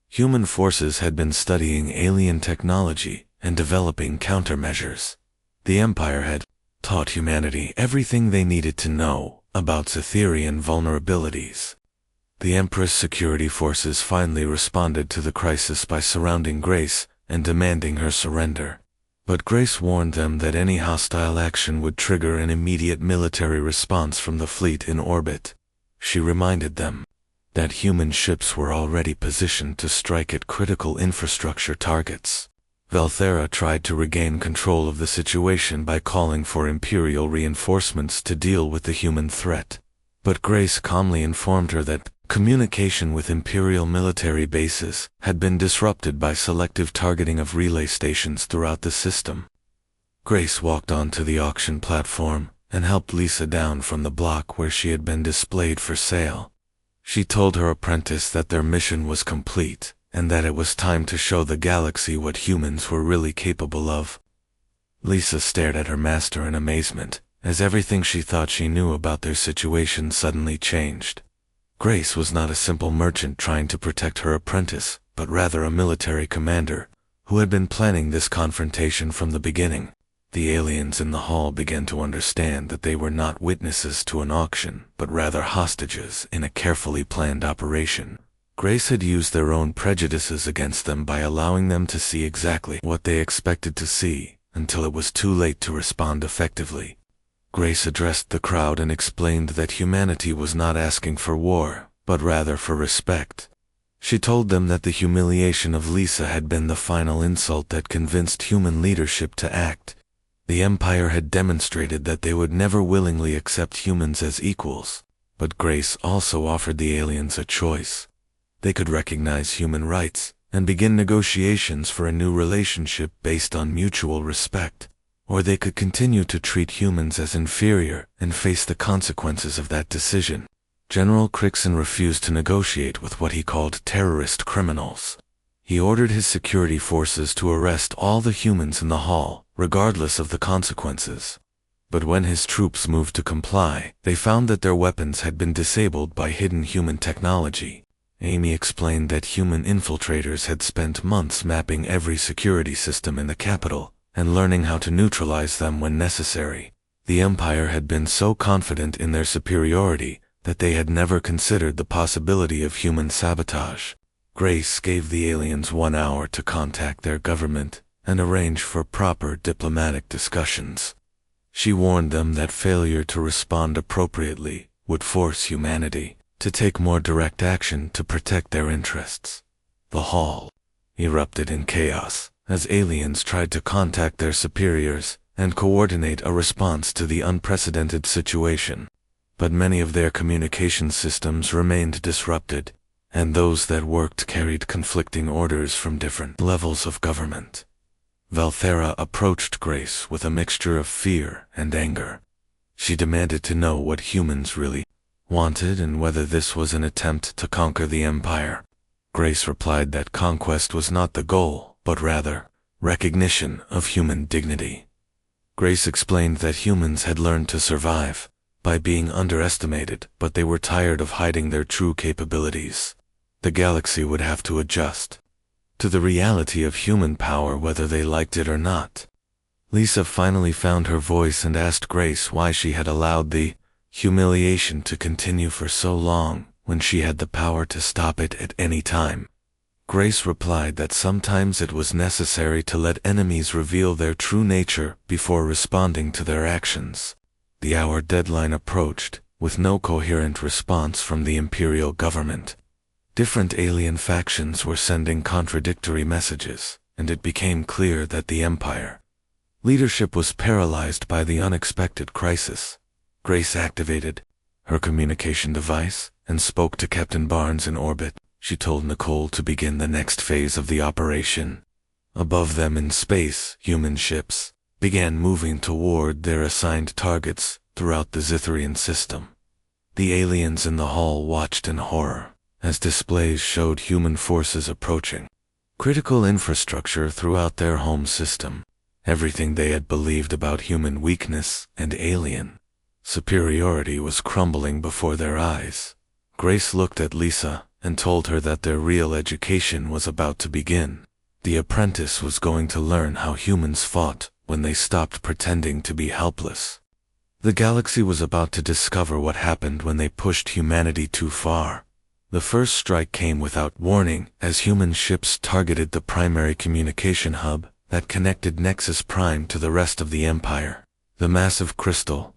Speaker 1: human forces had been studying alien technology and developing countermeasures. The Empire had taught humanity everything they needed to know about Zitharian vulnerabilities. The Empress security forces finally responded to the crisis by surrounding Grace and demanding her surrender. But Grace warned them that any hostile action would trigger an immediate military response from the fleet in orbit. She reminded them that human ships were already positioned to strike at critical infrastructure targets. Valthera tried to regain control of the situation by calling for Imperial reinforcements to deal with the human threat. But Grace calmly informed her that communication with Imperial military bases had been disrupted by selective targeting of relay stations throughout the system. Grace walked onto the auction platform and helped Lisa down from the block where she had been displayed for sale. She told her apprentice that their mission was complete and that it was time to show the galaxy what humans were really capable of. Lisa stared at her master in amazement, as everything she thought she knew about their situation suddenly changed. Grace was not a simple merchant trying to protect her apprentice, but rather a military commander who had been planning this confrontation from the beginning. The aliens in the hall began to understand that they were not witnesses to an auction, but rather hostages in a carefully planned operation. Grace had used their own prejudices against them by allowing them to see exactly what they expected to see, until it was too late to respond effectively. Grace addressed the crowd and explained that humanity was not asking for war, but rather for respect. She told them that the humiliation of Lisa had been the final insult that convinced human leadership to act. The Empire had demonstrated that they would never willingly accept humans as equals, but Grace also offered the aliens a choice. They could recognize human rights and begin negotiations for a new relationship based on mutual respect, or they could continue to treat humans as inferior and face the consequences of that decision. General Crixon refused to negotiate with what he called terrorist criminals. He ordered his security forces to arrest all the humans in the hall, regardless of the consequences. But when his troops moved to comply, they found that their weapons had been disabled by hidden human technology. Amy explained that human infiltrators had spent months mapping every security system in the capital and learning how to neutralize them when necessary. The Empire had been so confident in their superiority that they had never considered the possibility of human sabotage. Grace gave the aliens 1 hour to contact their government and arrange for proper diplomatic discussions. She warned them that failure to respond appropriately would force humanity to take more direct action to protect their interests. The hall erupted in chaos as aliens tried to contact their superiors and coordinate a response to the unprecedented situation. But many of their communication systems remained disrupted, and those that worked carried conflicting orders from different levels of government. Valthera approached Grace with a mixture of fear and anger. She demanded to know what humans really wanted and whether this was an attempt to conquer the Empire. Grace replied that conquest was not the goal, but rather recognition of human dignity. Grace explained that humans had learned to survive by being underestimated, but they were tired of hiding their true capabilities. The galaxy would have to adjust to the reality of human power whether they liked it or not. Lisa finally found her voice and asked Grace why she had allowed the humiliation to continue for so long when she had the power to stop it at any time. Grace replied that sometimes it was necessary to let enemies reveal their true nature before responding to their actions. The hour deadline approached, with no coherent response from the Imperial government. Different alien factions were sending contradictory messages, and it became clear that the Empire leadership was paralyzed by the unexpected crisis. Grace activated her communication device and spoke to Captain Barnes in orbit. She told Nicole to begin the next phase of the operation. Above them in space, human ships began moving toward their assigned targets throughout the Zithrian system. The aliens in the hall watched in horror as displays showed human forces approaching critical infrastructure throughout their home system. Everything they had believed about human weakness and alien superiority was crumbling before their eyes. Grace looked at Lisa and told her that their real education was about to begin. The apprentice was going to learn how humans fought when they stopped pretending to be helpless. The galaxy was about to discover what happened when they pushed humanity too far. The first strike came without warning as human ships targeted the primary communication hub that connected Nexus Prime to the rest of the Empire. The massive crystal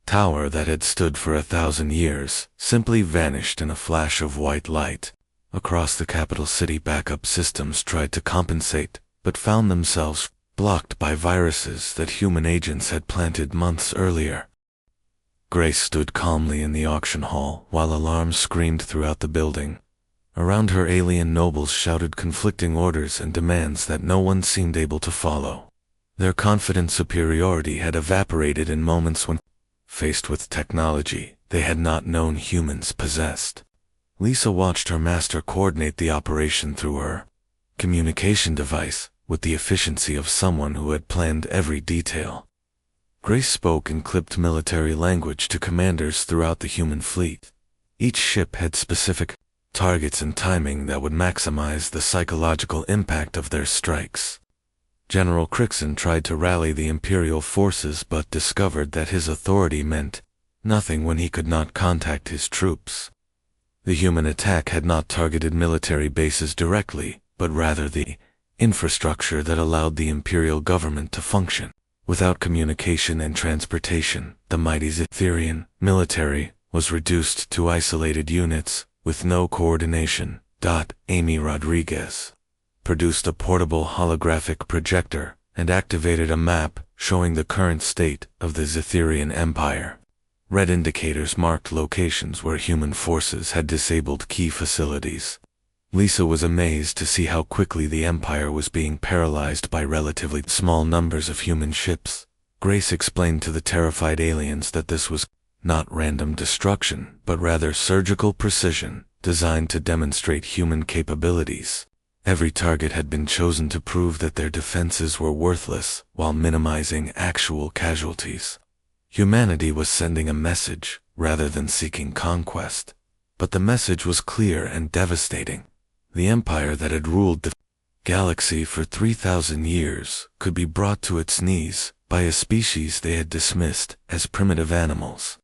Speaker 1: tower that had stood for 1,000 years simply vanished in a flash of white light. Across the capital city, backup systems tried to compensate, but found themselves blocked by viruses that human agents had planted months earlier. Grace stood calmly in the auction hall while alarms screamed throughout the building. Around her, alien nobles shouted conflicting orders and demands that no one seemed able to follow. Their confident superiority had evaporated in moments when, faced with technology they had not known humans possessed. Lisa watched her master coordinate the operation through her communication device with the efficiency of someone who had planned every detail. Grace spoke in clipped military language to commanders throughout the human fleet. Each ship had specific targets and timing that would maximize the psychological impact of their strikes. General Crixon tried to rally the Imperial forces but discovered that his authority meant nothing when he could not contact his troops. The human attack had not targeted military bases directly, but rather the infrastructure that allowed the Imperial government to function. Without communication and transportation, the mighty Zithrian military was reduced to isolated units with no coordination. Amy Rodriguez produced a portable holographic projector and activated a map showing the current state of the Zithrian Empire. Red indicators marked locations where human forces had disabled key facilities. Lisa was amazed to see how quickly the Empire was being paralyzed by relatively small numbers of human ships. Grace explained to the terrified aliens that this was not random destruction, but rather surgical precision, designed to demonstrate human capabilities. Every target had been chosen to prove that their defenses were worthless while minimizing actual casualties. Humanity was sending a message rather than seeking conquest. But the message was clear and devastating. The empire that had ruled the galaxy for 3,000 years could be brought to its knees by a species they had dismissed as primitive animals.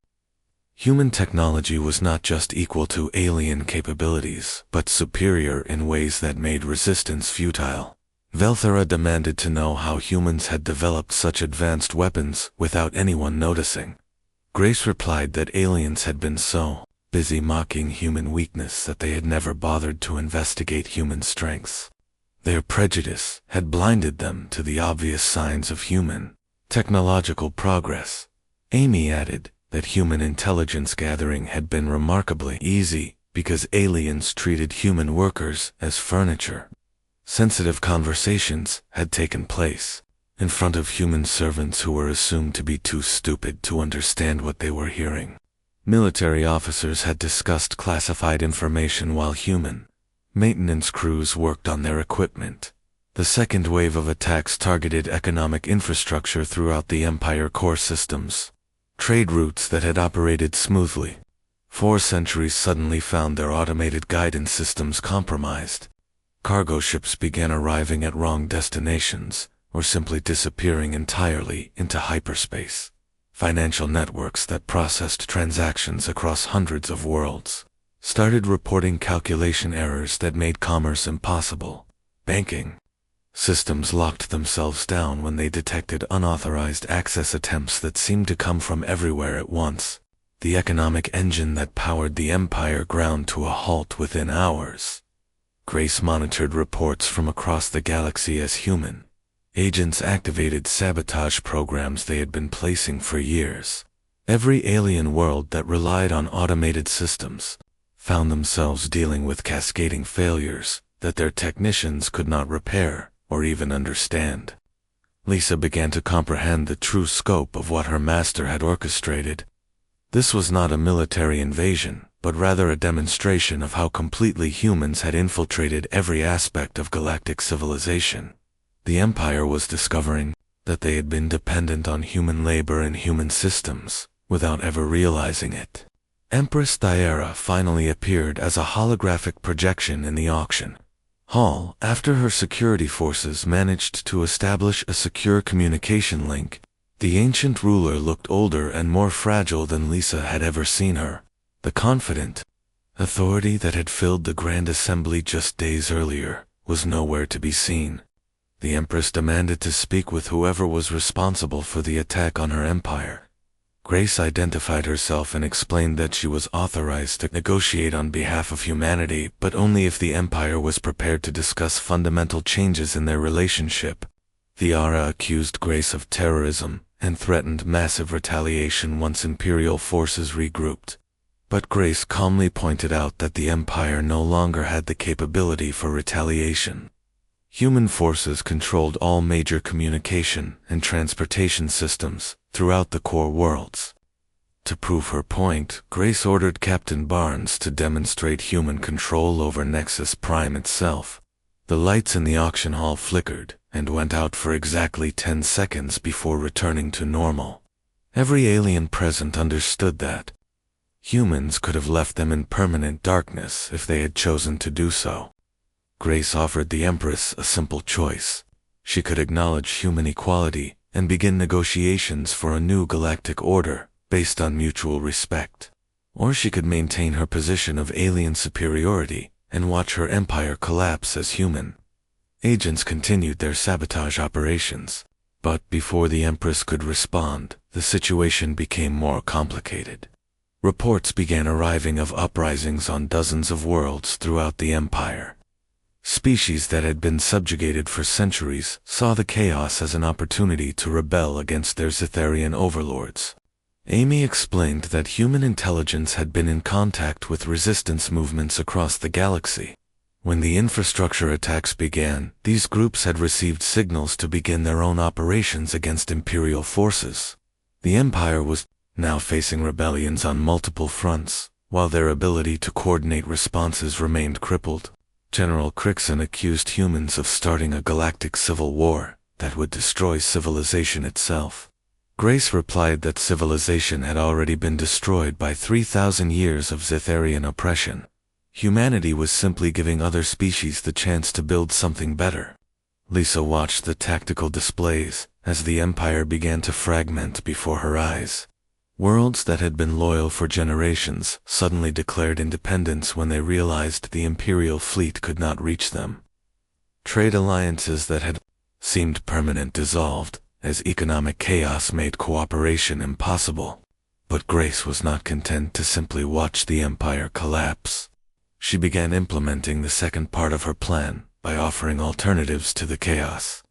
Speaker 1: Human technology was not just equal to alien capabilities, but superior in ways that made resistance futile. Velthera demanded to know how humans had developed such advanced weapons without anyone noticing. Grace replied that aliens had been so busy mocking human weakness that they had never bothered to investigate human strengths. Their prejudice had blinded them to the obvious signs of human technological progress. Amy added that human intelligence gathering had been remarkably easy because aliens treated human workers as furniture. Sensitive conversations had taken place in front of human servants who were assumed to be too stupid to understand what they were hearing. Military officers had discussed classified information while human maintenance crews worked on their equipment. The second wave of attacks targeted economic infrastructure throughout the Empire core systems. Trade routes that had operated smoothly for centuries suddenly found their automated guidance systems compromised. Cargo ships began arriving at wrong destinations, or simply disappearing entirely into hyperspace. Financial networks that processed transactions across hundreds of worlds started reporting calculation errors that made commerce impossible. Banking systems locked themselves down when they detected unauthorized access attempts that seemed to come from everywhere at once. The economic engine that powered the Empire ground to a halt within hours. Grace monitored reports from across the galaxy as human agents activated sabotage programs they had been placing for years. Every alien world that relied on automated systems found themselves dealing with cascading failures that their technicians could not repair or even understand. Lisa began to comprehend the true scope of what her master had orchestrated. This was not a military invasion, but rather a demonstration of how completely humans had infiltrated every aspect of galactic civilization. The Empire was discovering that they had been dependent on human labor and human systems, without ever realizing it. Empress Thyera finally appeared as a holographic projection in the auction hall after her security forces managed to establish a secure communication link. The ancient ruler looked older and more fragile than Lisa had ever seen her. The confident authority that had filled the Grand Assembly just days earlier was nowhere to be seen. The Empress demanded to speak with whoever was responsible for the attack on her empire. Grace identified herself and explained that she was authorized to negotiate on behalf of humanity, but only if the Empire was prepared to discuss fundamental changes in their relationship. Thyera accused Grace of terrorism and threatened massive retaliation once Imperial forces regrouped. But Grace calmly pointed out that the Empire no longer had the capability for retaliation. Human forces controlled all major communication and transportation systems throughout the core worlds. To prove her point, Grace ordered Captain Barnes to demonstrate human control over Nexus Prime itself. The lights in the auction hall flickered and went out for exactly 10 seconds before returning to normal. Every alien present understood that humans could have left them in permanent darkness if they had chosen to do so. Grace offered the Empress a simple choice. She could acknowledge human equality and begin negotiations for a new galactic order based on mutual respect. Or she could maintain her position of alien superiority and watch her empire collapse as human. Agents continued their sabotage operations, but before the Empress could respond, the situation became more complicated. Reports began arriving of uprisings on dozens of worlds throughout the Empire. Species that had been subjugated for centuries saw the chaos as an opportunity to rebel against their Zetharian overlords. Amy explained that human intelligence had been in contact with resistance movements across the galaxy. When the infrastructure attacks began, these groups had received signals to begin their own operations against Imperial forces. The Empire was now facing rebellions on multiple fronts, while their ability to coordinate responses remained crippled. General Crixon accused humans of starting a galactic civil war that would destroy civilization itself. Grace replied that civilization had already been destroyed by 3,000 years of Zetharian oppression. Humanity was simply giving other species the chance to build something better. Lisa watched the tactical displays as the Empire began to fragment before her eyes. Worlds that had been loyal for generations suddenly declared independence when they realized the Imperial fleet could not reach them. Trade alliances that had seemed permanent dissolved as economic chaos made cooperation impossible. But Grace was not content to simply watch the Empire collapse. She began implementing the second part of her plan by offering alternatives to the chaos.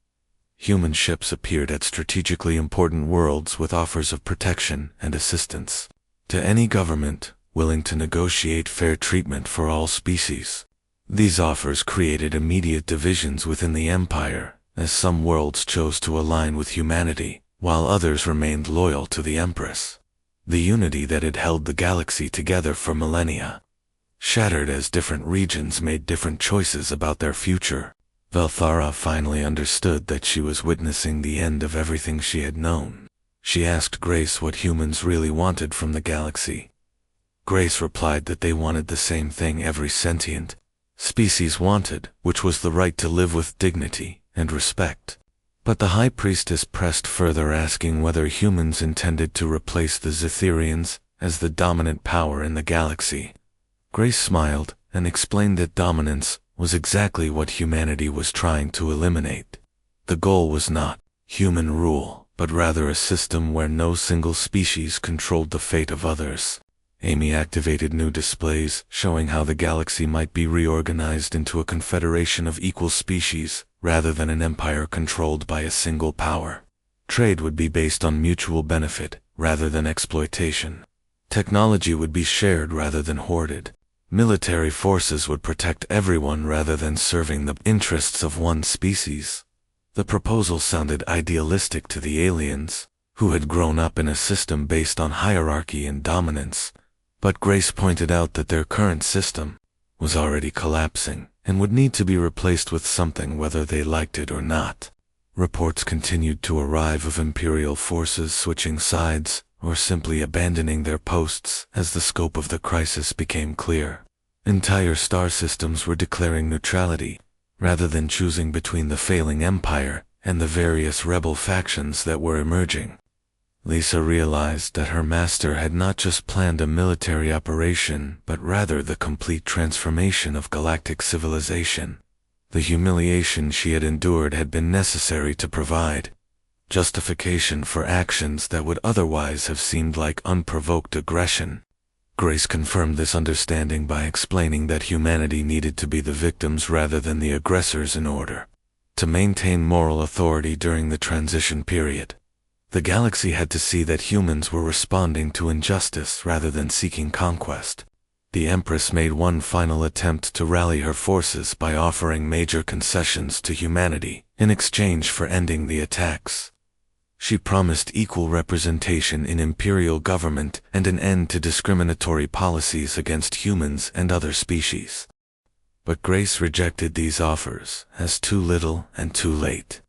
Speaker 1: Human ships appeared at strategically important worlds with offers of protection and assistance to any government willing to negotiate fair treatment for all species. These offers created immediate divisions within the Empire, as some worlds chose to align with humanity, while others remained loyal to the Empress. The unity that had held the galaxy together for millennia shattered as different regions made different choices about their future. Velthara finally understood that she was witnessing the end of everything she had known. She asked Grace what humans really wanted from the galaxy. Grace replied that they wanted the same thing every sentient species wanted, which was the right to live with dignity and respect. But the High Priestess pressed further, asking whether humans intended to replace the Zetherians as the dominant power in the galaxy. Grace smiled and explained that dominance was exactly what humanity was trying to eliminate. The goal was not human rule, but rather a system where no single species controlled the fate of others. Amy activated new displays, showing how the galaxy might be reorganized into a confederation of equal species, rather than an empire controlled by a single power. Trade would be based on mutual benefit, rather than exploitation. Technology would be shared rather than hoarded. Military forces would protect everyone rather than serving the interests of one species. The proposal sounded idealistic to the aliens, who had grown up in a system based on hierarchy and dominance. But Grace pointed out that their current system was already collapsing and would need to be replaced with something whether they liked it or not. Reports continued to arrive of Imperial forces switching sides or simply abandoning their posts as the scope of the crisis became clear. Entire star systems were declaring neutrality, rather than choosing between the failing empire and the various rebel factions that were emerging. Lisa realized that her master had not just planned a military operation, but rather the complete transformation of galactic civilization. The humiliation she had endured had been necessary to provide justification for actions that would otherwise have seemed like unprovoked aggression. Grace confirmed this understanding by explaining that humanity needed to be the victims rather than the aggressors in order to maintain moral authority during the transition period. The galaxy had to see that humans were responding to injustice rather than seeking conquest. The Empress made one final attempt to rally her forces by offering major concessions to humanity in exchange for ending the attacks. She promised equal representation in imperial government and an end to discriminatory policies against humans and other species. But Grace rejected these offers as too little and too late.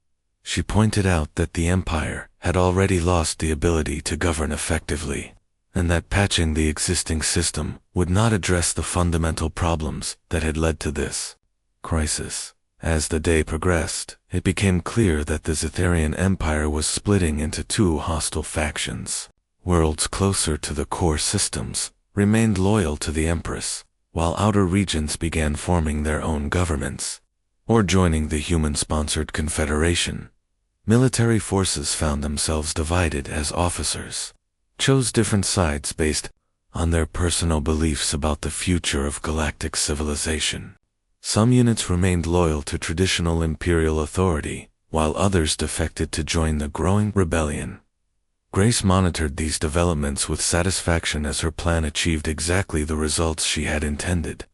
Speaker 1: She pointed out that the Empire had already lost the ability to govern effectively, and that patching the existing system would not address the fundamental problems that had led to this crisis. As the day progressed, it became clear that the Zetherian Empire was splitting into two hostile factions. Worlds closer to the core systems remained loyal to the Empress, while outer regions began forming their own governments, or joining the human-sponsored Confederation. Military forces found themselves divided as officers chose different sides based on their personal beliefs about the future of galactic civilization. Some units remained loyal to traditional imperial authority, while others defected to join the growing rebellion. Grace monitored these developments with satisfaction as her plan achieved exactly the results she had intended.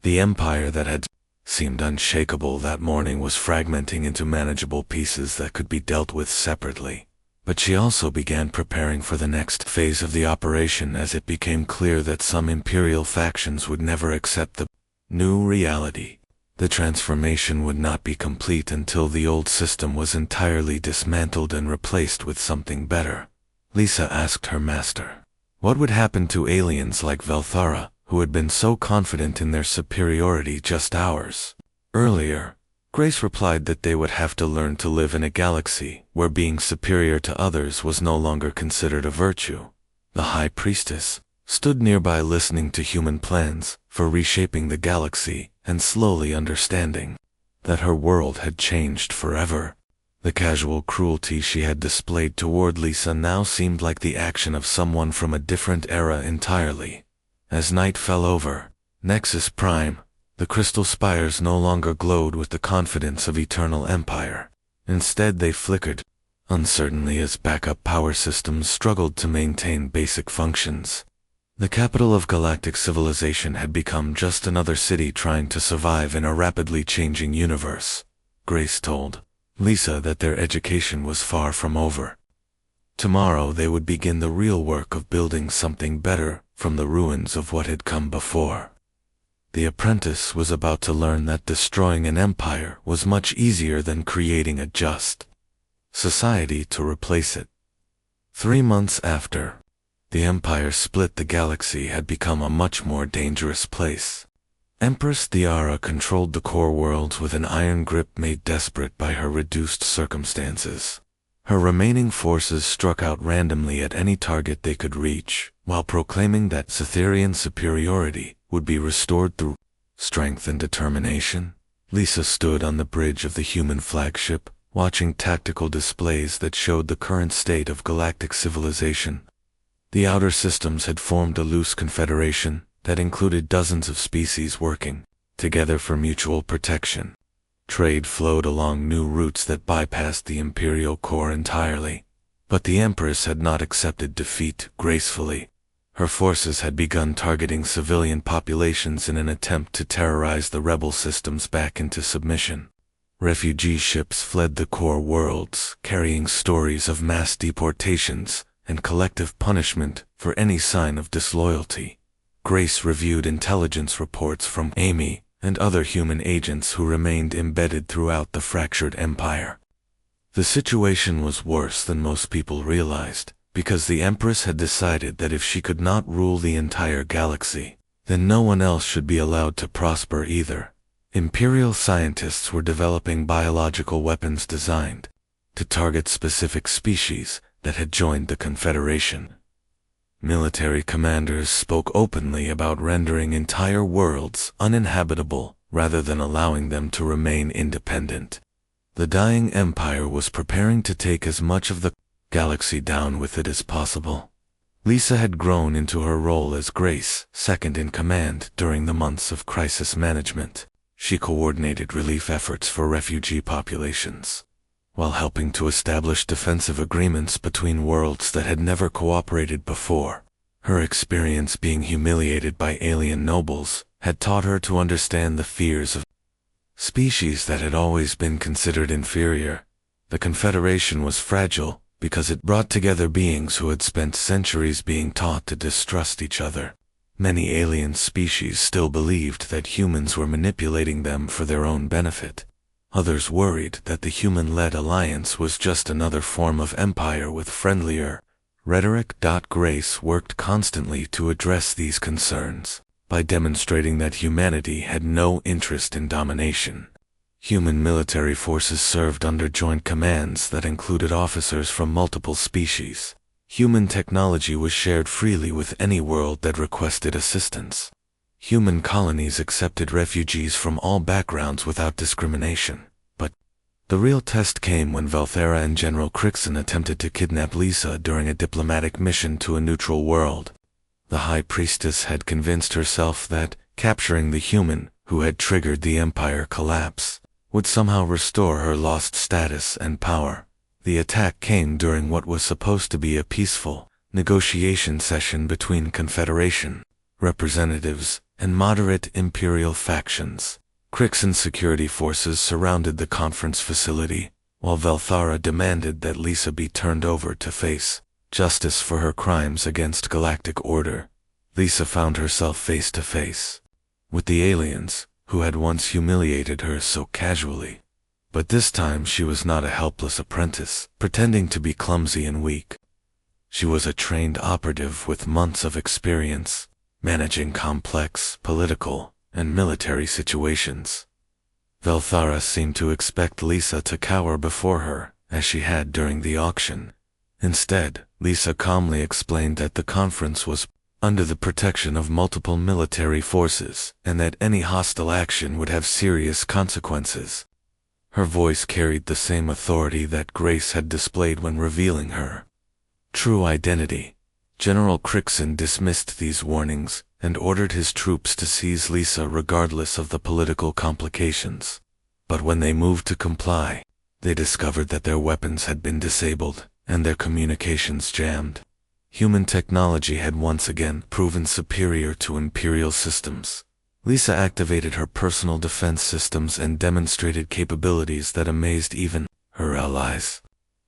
Speaker 1: The empire that had seemed unshakable that morning was fragmenting into manageable pieces that could be dealt with separately. But she also began preparing for the next phase of the operation as it became clear that some imperial factions would never accept the new reality. The transformation would not be complete until the old system was entirely dismantled and replaced with something better. Lisa asked her master, what would happen to aliens like Velthara, who had been so confident in their superiority just hours earlier? Grace replied that they would have to learn to live in a galaxy where being superior to others was no longer considered a virtue. The High Priestess stood nearby listening to human plans for reshaping the galaxy and slowly understanding that her world had changed forever. The casual cruelty she had displayed toward Lisa now seemed like the action of someone from a different era entirely. As night fell over Nexus Prime, the crystal spires no longer glowed with the confidence of eternal empire. Instead they flickered uncertainly as backup power systems struggled to maintain basic functions. The capital of galactic civilization had become just another city trying to survive in a rapidly changing universe. Grace told Lisa that their education was far from over. Tomorrow they would begin the real work of building something better from the ruins of what had come before. The apprentice was about to learn that destroying an empire was much easier than creating a just society to replace it. 3 months after, the empire split, the galaxy had become a much more dangerous place. Empress Diara controlled the core worlds with an iron grip made desperate by her reduced circumstances. Her remaining forces struck out randomly at any target they could reach, while proclaiming that Cytherian superiority would be restored through strength and determination. Lisa stood on the bridge of the human flagship, watching tactical displays that showed the current state of galactic civilization. The outer systems had formed a loose confederation that included dozens of species working together for mutual protection. Trade flowed along new routes that bypassed the Imperial core entirely. But the Empress had not accepted defeat gracefully. Her forces had begun targeting civilian populations in an attempt to terrorize the rebel systems back into submission. Refugee ships fled the core worlds, carrying stories of mass deportations and collective punishment for any sign of disloyalty. Grace reviewed intelligence reports from Amy and other human agents who remained embedded throughout the fractured empire. The situation was worse than most people realized, because the Empress had decided that if she could not rule the entire galaxy, then no one else should be allowed to prosper either. Imperial scientists were developing biological weapons designed to target specific species that had joined the Confederation. Military commanders spoke openly about rendering entire worlds uninhabitable rather than allowing them to remain independent. The dying empire was preparing to take as much of the galaxy down with it as possible. Lisa had grown into her role as Grace, second in command during the months of crisis management. She coordinated relief efforts for refugee populations, while helping to establish defensive agreements between worlds that had never cooperated before. Her experience being humiliated by alien nobles had taught her to understand the fears of species that had always been considered inferior. The Confederation was fragile because it brought together beings who had spent centuries being taught to distrust each other. Many alien species still believed that humans were manipulating them for their own benefit. Others worried that the human-led alliance was just another form of empire with friendlier rhetoric. Grace worked constantly to address these concerns by demonstrating that humanity had no interest in domination. Human military forces served under joint commands that included officers from multiple species. Human technology was shared freely with any world that requested assistance. Human colonies accepted refugees from all backgrounds without discrimination. But the real test came when Velthera and General Crixon attempted to kidnap Lisa during a diplomatic mission to a neutral world. The High Priestess had convinced herself that capturing the human who had triggered the Empire collapse would somehow restore her lost status and power. The attack came during what was supposed to be a peaceful negotiation session between Confederation representatives and moderate Imperial factions. Crixon's security forces surrounded the conference facility, while Velthara demanded that Lisa be turned over to face justice for her crimes against galactic order. Lisa found herself face to face with the aliens who had once humiliated her so casually. But this time she was not a helpless apprentice, pretending to be clumsy and weak. She was a trained operative with months of experience, managing complex political and military situations. Velthara seemed to expect Lisa to cower before her, as she had during the auction. Instead, Lisa calmly explained that the conference was under the protection of multiple military forces, and that any hostile action would have serious consequences. Her voice carried the same authority that Grace had displayed when revealing her true identity. General Crixon dismissed these warnings and ordered his troops to seize Lisa regardless of the political complications. But when they moved to comply, they discovered that their weapons had been disabled and their communications jammed. Human technology had once again proven superior to Imperial systems. Lisa activated her personal defense systems and demonstrated capabilities that amazed even her allies.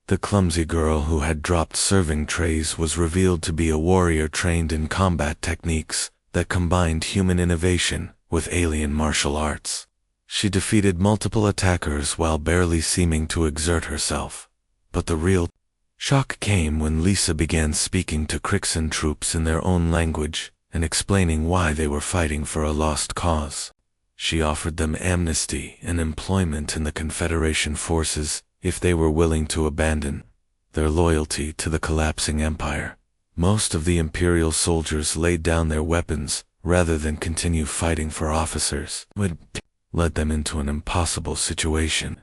Speaker 1: The clumsy girl who had dropped serving trays was revealed to be a warrior trained in combat techniques that combined human innovation with alien martial arts. She defeated multiple attackers while barely seeming to exert herself. But the real shock came when Lisa began speaking to Crixan troops in their own language and explaining why they were fighting for a lost cause. She offered them amnesty and employment in the Confederation forces if they were willing to abandon their loyalty to the collapsing empire. Most of the Imperial soldiers laid down their weapons rather than continue fighting for officers, which led them into an impossible situation.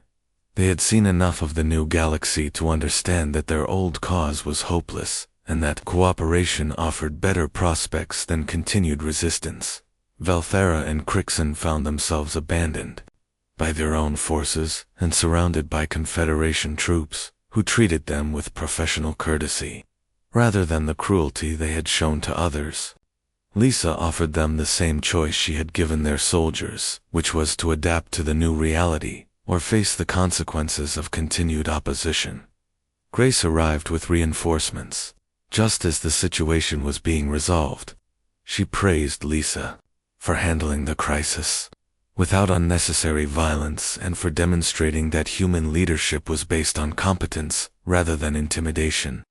Speaker 1: They had seen enough of the new galaxy to understand that their old cause was hopeless, and that cooperation offered better prospects than continued resistance. Valthera and Crixan found themselves abandoned by their own forces and surrounded by Confederation troops, who treated them with professional courtesy, rather than the cruelty they had shown to others. Lisa offered them the same choice she had given their soldiers, which was to adapt to the new reality or face the consequences of continued opposition. Grace arrived with reinforcements. Just as the situation was being resolved, she praised Lisa for handling the crisis without unnecessary violence and for demonstrating that human leadership was based on competence rather than intimidation.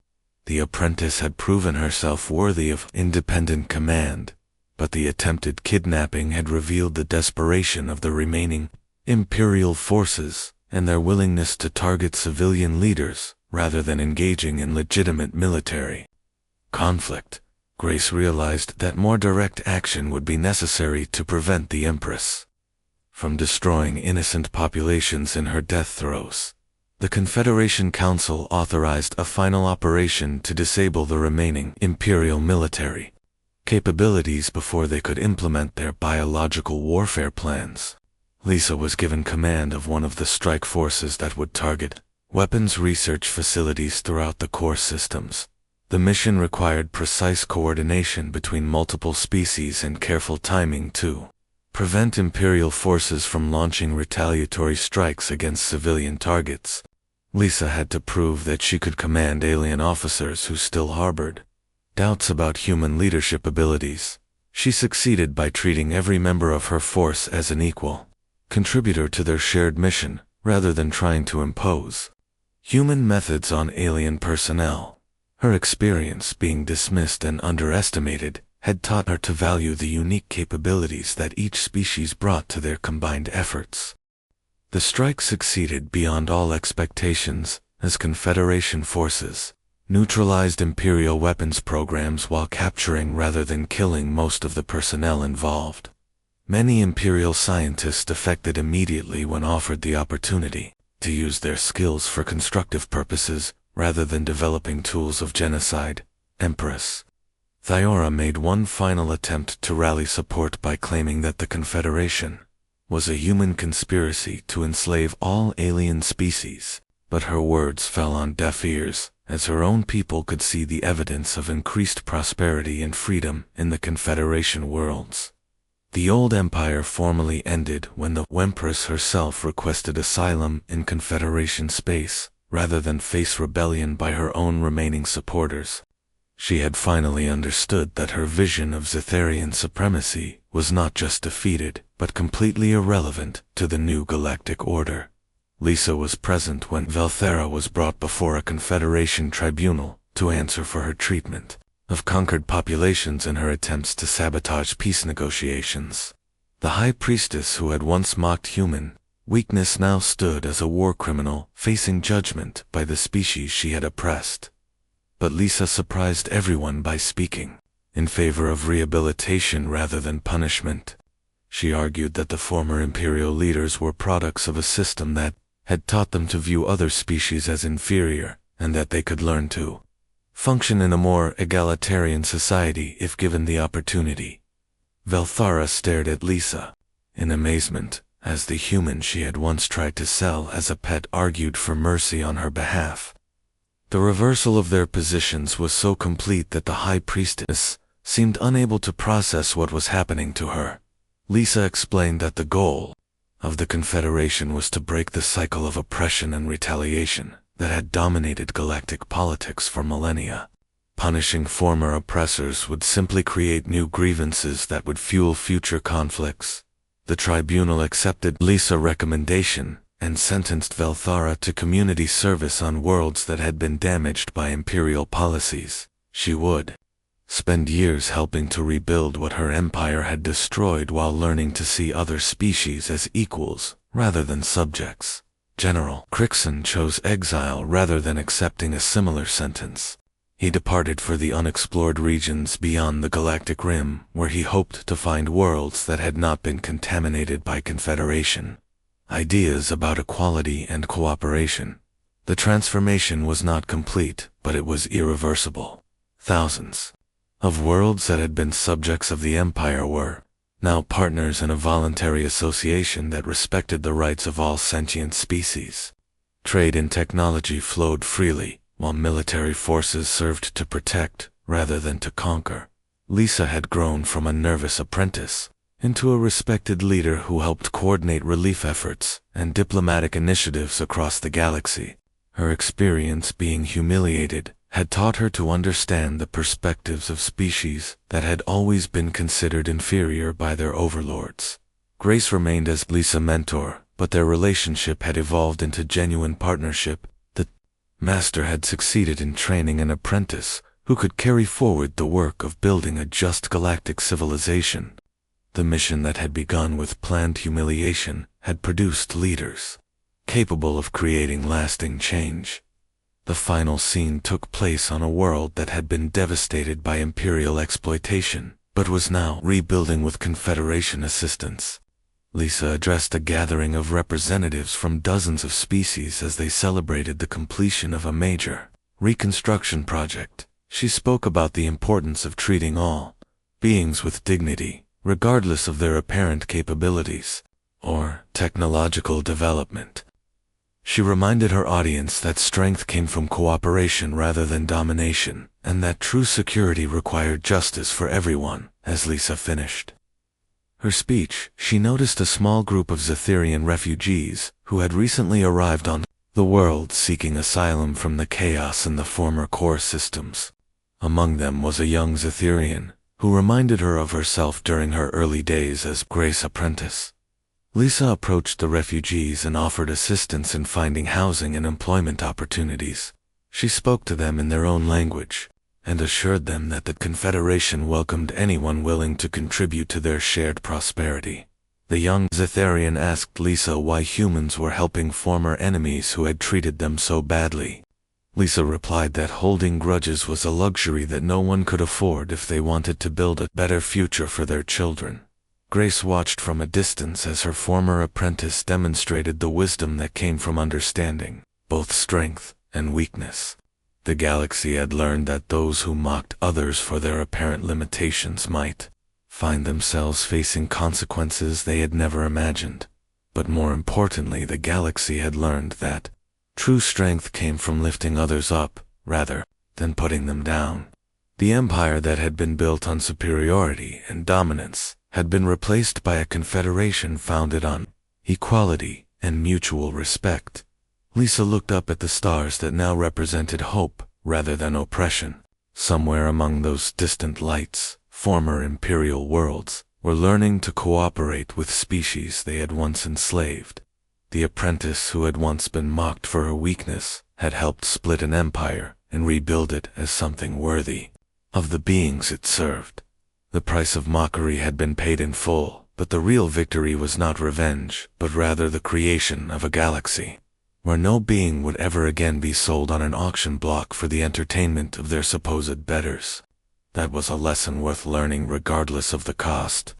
Speaker 1: The apprentice had proven herself worthy of independent command, but the attempted kidnapping had revealed the desperation of the remaining Imperial forces and their willingness to target civilian leaders rather than engaging in legitimate military conflict. Grace realized that more direct action would be necessary to prevent the Empress from destroying innocent populations in her death throes. The Confederation Council authorized a final operation to disable the remaining Imperial military capabilities before they could implement their biological warfare plans. Lisa was given command of one of the strike forces that would target weapons research facilities throughout the core systems. The mission required precise coordination between multiple species and careful timing to prevent Imperial forces from launching retaliatory strikes against civilian targets. Lisa had to prove that she could command alien officers who still harbored doubts about human leadership abilities. She succeeded by treating every member of her force as an equal contributor to their shared mission, rather than trying to impose human methods on alien personnel. Her experience being dismissed and underestimated had taught her to value the unique capabilities that each species brought to their combined efforts. The strike succeeded beyond all expectations, as Confederation forces neutralized Imperial weapons programs while capturing rather than killing most of the personnel involved. Many Imperial scientists defected immediately when offered the opportunity to use their skills for constructive purposes rather than developing tools of genocide. Empress Thyora made one final attempt to rally support by claiming that the Confederation was a human conspiracy to enslave all alien species, but her words fell on deaf ears, as her own people could see the evidence of increased prosperity and freedom in the Confederation worlds. The old empire formally ended when the Empress herself requested asylum in Confederation space, rather than face rebellion by her own remaining supporters. She had finally understood that her vision of Zetharian supremacy was not just defeated, but completely irrelevant to the new galactic order. Lisa was present when Valthera was brought before a Confederation tribunal to answer for her treatment of conquered populations in her attempts to sabotage peace negotiations. The High Priestess, who had once mocked human weakness, now stood as a war criminal facing judgment by the species she had oppressed. But Lisa surprised everyone by speaking in favor of rehabilitation rather than punishment. She argued that the former Imperial leaders were products of a system that had taught them to view other species as inferior, and that they could learn to function in a more egalitarian society if given the opportunity. Valthara stared at Lisa in amazement, as the human she had once tried to sell as a pet argued for mercy on her behalf. The reversal of their positions was so complete that the High Priestess seemed unable to process what was happening to her. Lisa explained that the goal of the Confederation was to break the cycle of oppression and retaliation that had dominated galactic politics for millennia. punishing former oppressors would simply create new grievances that would fuel future conflicts. The tribunal accepted Lisa's recommendation and sentenced Velthara to community service on worlds that had been damaged by imperial policies. She would spend years helping to rebuild what her empire had destroyed while learning to see other species as equals rather than subjects. General Crixon chose exile rather than accepting a similar sentence. He departed for the unexplored regions beyond the Galactic Rim, where he hoped to find worlds that had not been contaminated by Confederation ideas about equality and cooperation. The transformation was not complete, but it was irreversible. Thousands of worlds that had been subjects of the Empire were now partners in a voluntary association that respected the rights of all sentient species. Trade and technology flowed freely, while military forces served to protect rather than to conquer. Lisa had grown from a nervous apprentice into a respected leader who helped coordinate relief efforts and diplomatic initiatives across the galaxy. Her experience being humiliated had taught her to understand the perspectives of species that had always been considered inferior by their overlords. Grace remained as Lisa's mentor, but their relationship had evolved into genuine partnership. The master had succeeded in training an apprentice who could carry forward the work of building a just galactic civilization. The mission that had begun with planned humiliation had produced leaders capable of creating lasting change. The final scene took place on a world that had been devastated by imperial exploitation, but was now rebuilding with Confederation assistance. Lisa addressed a gathering of representatives from dozens of species as they celebrated the completion of a major reconstruction project. She spoke about the importance of treating all beings with dignity, regardless of their apparent capabilities or technological development. She reminded her audience that strength came from cooperation rather than domination, and that true security required justice for everyone. As Lisa finished her speech, she noticed a small group of Zetherian refugees who had recently arrived on the world seeking asylum from the chaos in the former core systems. Among them was a young Zetherian who reminded her of herself during her early days as Grace's apprentice. Lisa approached the refugees and offered assistance in finding housing and employment opportunities. She spoke to them in their own language and assured them that the Confederation welcomed anyone willing to contribute to their shared prosperity. The young Zetherian asked Lisa why humans were helping former enemies who had treated them so badly. Lisa replied that holding grudges was a luxury that no one could afford if they wanted to build a better future for their children. Grace watched from a distance as her former apprentice demonstrated the wisdom that came from understanding both strength and weakness. The galaxy had learned that those who mocked others for their apparent limitations might find themselves facing consequences they had never imagined. But more importantly, the galaxy had learned that true strength came from lifting others up rather than putting them down. The empire that had been built on superiority and dominance had been replaced by a confederation founded on equality and mutual respect. Lisa looked up at the stars that now represented hope rather than oppression. Somewhere among those distant lights, former imperial worlds were learning to cooperate with species they had once enslaved. The apprentice who had once been mocked for her weakness had helped split an empire and rebuild it as something worthy of the beings it served. The price of mockery had been paid in full, but the real victory was not revenge, but rather the creation of a galaxy where no being would ever again be sold on an auction block for the entertainment of their supposed betters. That was a lesson worth learning regardless of the cost.